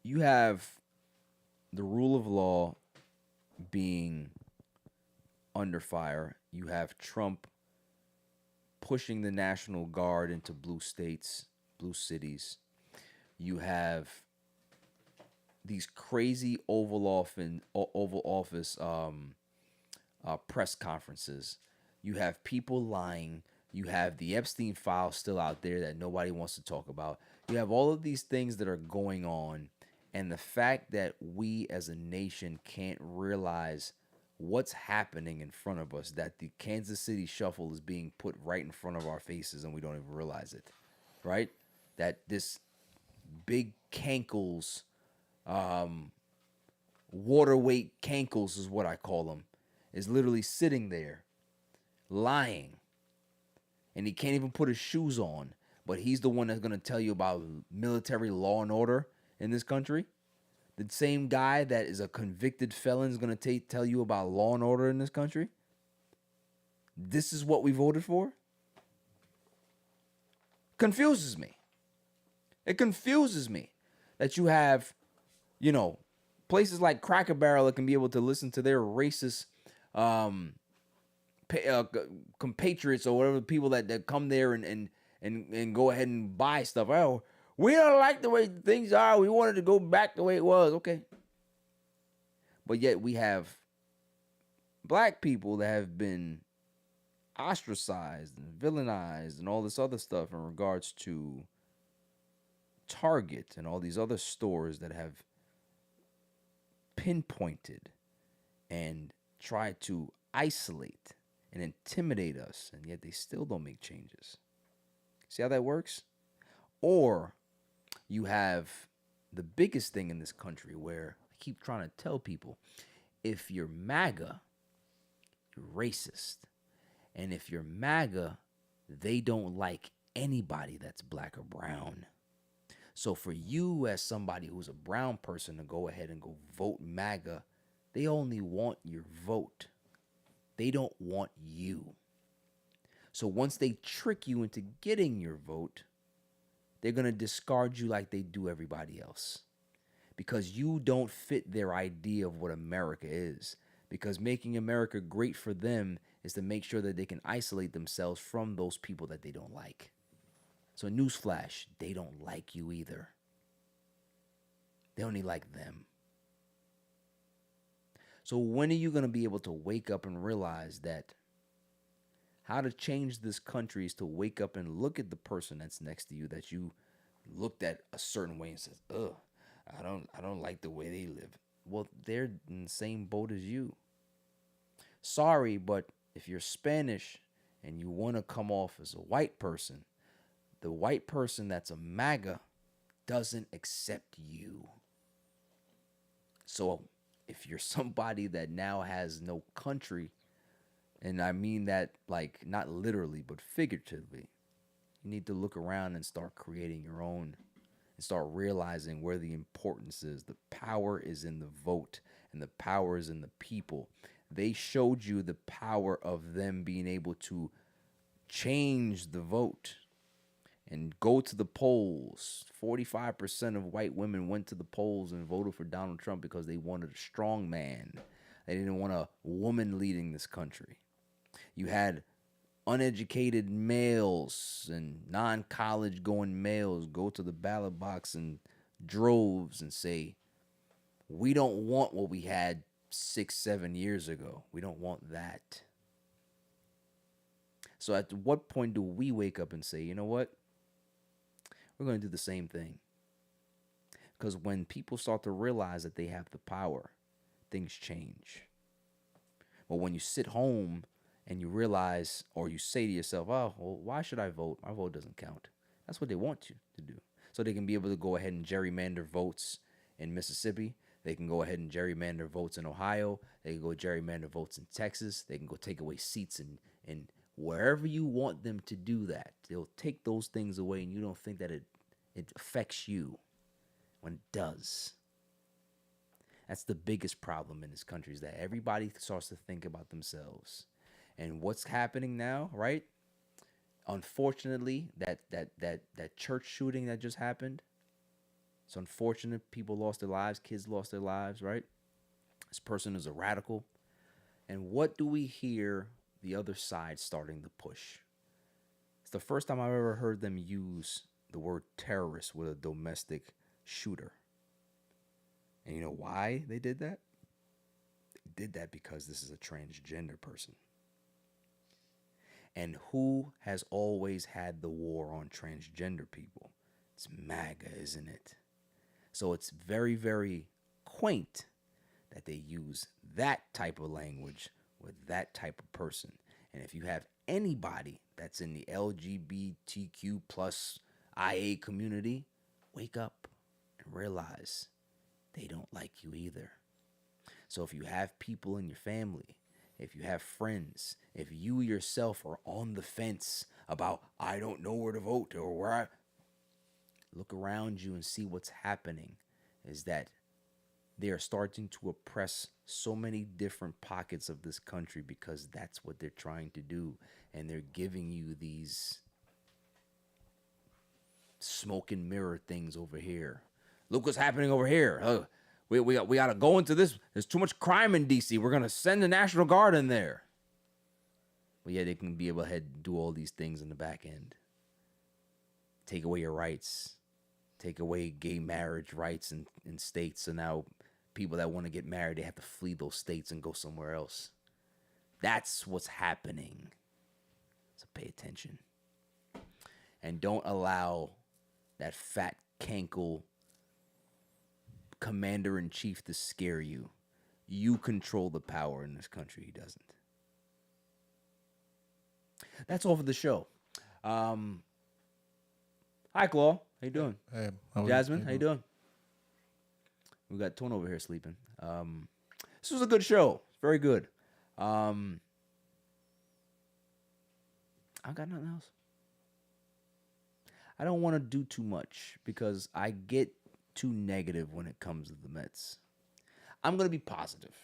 A: You have the rule of law being under fire. You have Trump pushing the National Guard into blue states, blue cities. You have these crazy Oval Office press conferences. You have people lying. You have the Epstein file still out there that nobody wants to talk about. You have all of these things that are going on, and the fact that we as a nation can't realize what's happening in front of us, that the Kansas City Shuffle is being put right in front of our faces and we don't even realize it, right? That this big cankles, water weight cankles is what I call them, is literally sitting there lying. And he can't even put his shoes on, but he's the one that's going to tell you about military law and order in this country. The same guy that is a convicted felon is going to tell you about law and order in this country. This is what we voted for? Confuses me. It confuses me that you have, places like Cracker Barrel that can be able to listen to their racist compatriots or whatever people that come there and go ahead and buy stuff. Oh, we don't like the way things are. We wanted to go back the way it was. Okay. But yet we have black people that have been ostracized and villainized and all this other stuff in regards to Target and all these other stores that have pinpointed and tried to isolate and intimidate us, and yet they still don't make changes. See how that works? Or you have the biggest thing in this country where I keep trying to tell people, if you're MAGA, you're racist. And if you're MAGA, they don't like anybody that's black or brown. So for you as somebody who's a brown person to go ahead and go vote MAGA, they only want your vote. They don't want you. So once they trick you into getting your vote, they're going to discard you like they do everybody else. Because you don't fit their idea of what America is. Because making America great for them is to make sure that they can isolate themselves from those people that they don't like. So newsflash, they don't like you either. They only like them. So when are you going to be able to wake up and realize that how to change this country is to wake up and look at the person that's next to you that you looked at a certain way and says, ugh, I don't like the way they live. Well, they're in the same boat as you. Sorry, but if you're Spanish and you want to come off as a white person, the white person that's a MAGA doesn't accept you. So if you're somebody that now has no country, and I mean that like not literally but figuratively, you need to look around and start creating your own and start realizing where the importance is. The power is in the vote and the power is in the people. They showed you the power of them being able to change the vote and go to the polls. 45% of white women went to the polls and voted for Donald Trump because they wanted a strong man. They didn't want a woman leading this country. You had uneducated males and non-college going males go to the ballot box in droves and say, we don't want what we had 6-7 years ago. We don't want that. So at what point do we wake up and say, you know what? We're going to do the same thing. Because when people start to realize that they have the power, things change. But when you sit home and you realize, or you say to yourself, oh, well, why should I vote? My vote doesn't count. That's what they want you to do. So they can be able to go ahead and gerrymander votes in Mississippi. They can go ahead and gerrymander votes in Ohio. They can go gerrymander votes in Texas. They can go take away seats in wherever you want them to do that. They'll take those things away, and you don't think that it it affects you when it does. That's the biggest problem in this country, is that everybody starts to think about themselves. And what's happening now, right? Unfortunately, that church shooting that just happened, it's unfortunate. People lost their lives, kids lost their lives, right? This person is a radical. And what do we hear the other side starting to push? It's the first time I've ever heard them use the word terrorist with a domestic shooter. And you know why they did that? They did that because this is a transgender person. And who has always had the war on transgender people? It's MAGA, isn't it? So it's very, very quaint that they use that type of language with that type of person. And if you have anybody that's in the LGBTQ plus IA community, wake up and realize they don't like you either. So if you have people in your family, if you have friends, if you yourself are on the fence about, I don't know where to vote or where I... Look around you and see what's happening, is that they are starting to oppress so many different pockets of this country because that's what they're trying to do. And they're giving you these smoke and mirror things over here. Look what's happening over here. We got to go into this. There's too much crime in D.C. We're going to send the National Guard in there. But yeah, they can be able to do all these things in the back end. Take away your rights. Take away gay marriage rights in states. So now people that want to get married, they have to flee those states and go somewhere else. That's what's happening. So pay attention. And don't allow that fat cankle commander-in-chief to scare you. You control the power in this country. He doesn't. That's all for the show. Hi, Claw. How you doing?
C: Hey,
A: Jasmine, how you doing? We got Tone over here sleeping. This was a good show. Very good. I got nothing else. I don't want to do too much because I get too negative when it comes to the Mets. I'm going to be positive.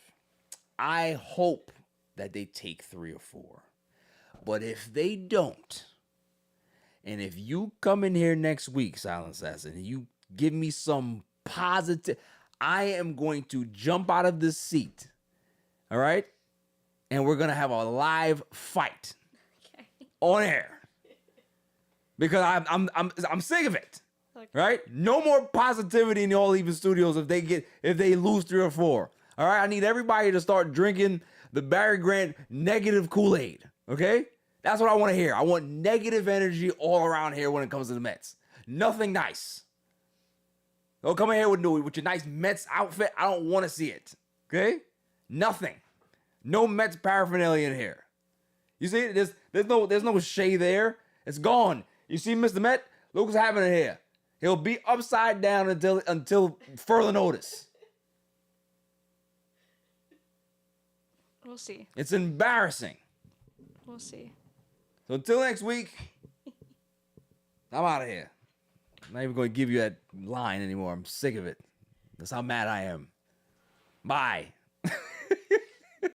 A: I hope that they take 3 or 4. But if they don't, and if you come in here next week, Silent Assassin, and you give me some positive, I am going to jump out of this seat. All right? And we're going to have a live fight on air. Because I'm sick of it.
B: Okay.
A: Right? No more positivity in the All Even Studios if they lose 3 or 4. All right? I need everybody to start drinking the Barry Grant negative Kool-Aid. Okay? That's what I want to hear. I want negative energy all around here when it comes to the Mets. Nothing nice. Don't come in here with your nice Mets outfit. I don't want to see it. Okay? Nothing. No Mets paraphernalia in here. You see, there's no shade there. It's gone. You see Mr. Met? Look what's happening here. He'll be upside down until further notice.
B: We'll see.
A: It's embarrassing.
B: We'll see.
A: So until next week, I'm out of here. I'm not even going to give you that line anymore. I'm sick of it. That's how mad I am. Bye.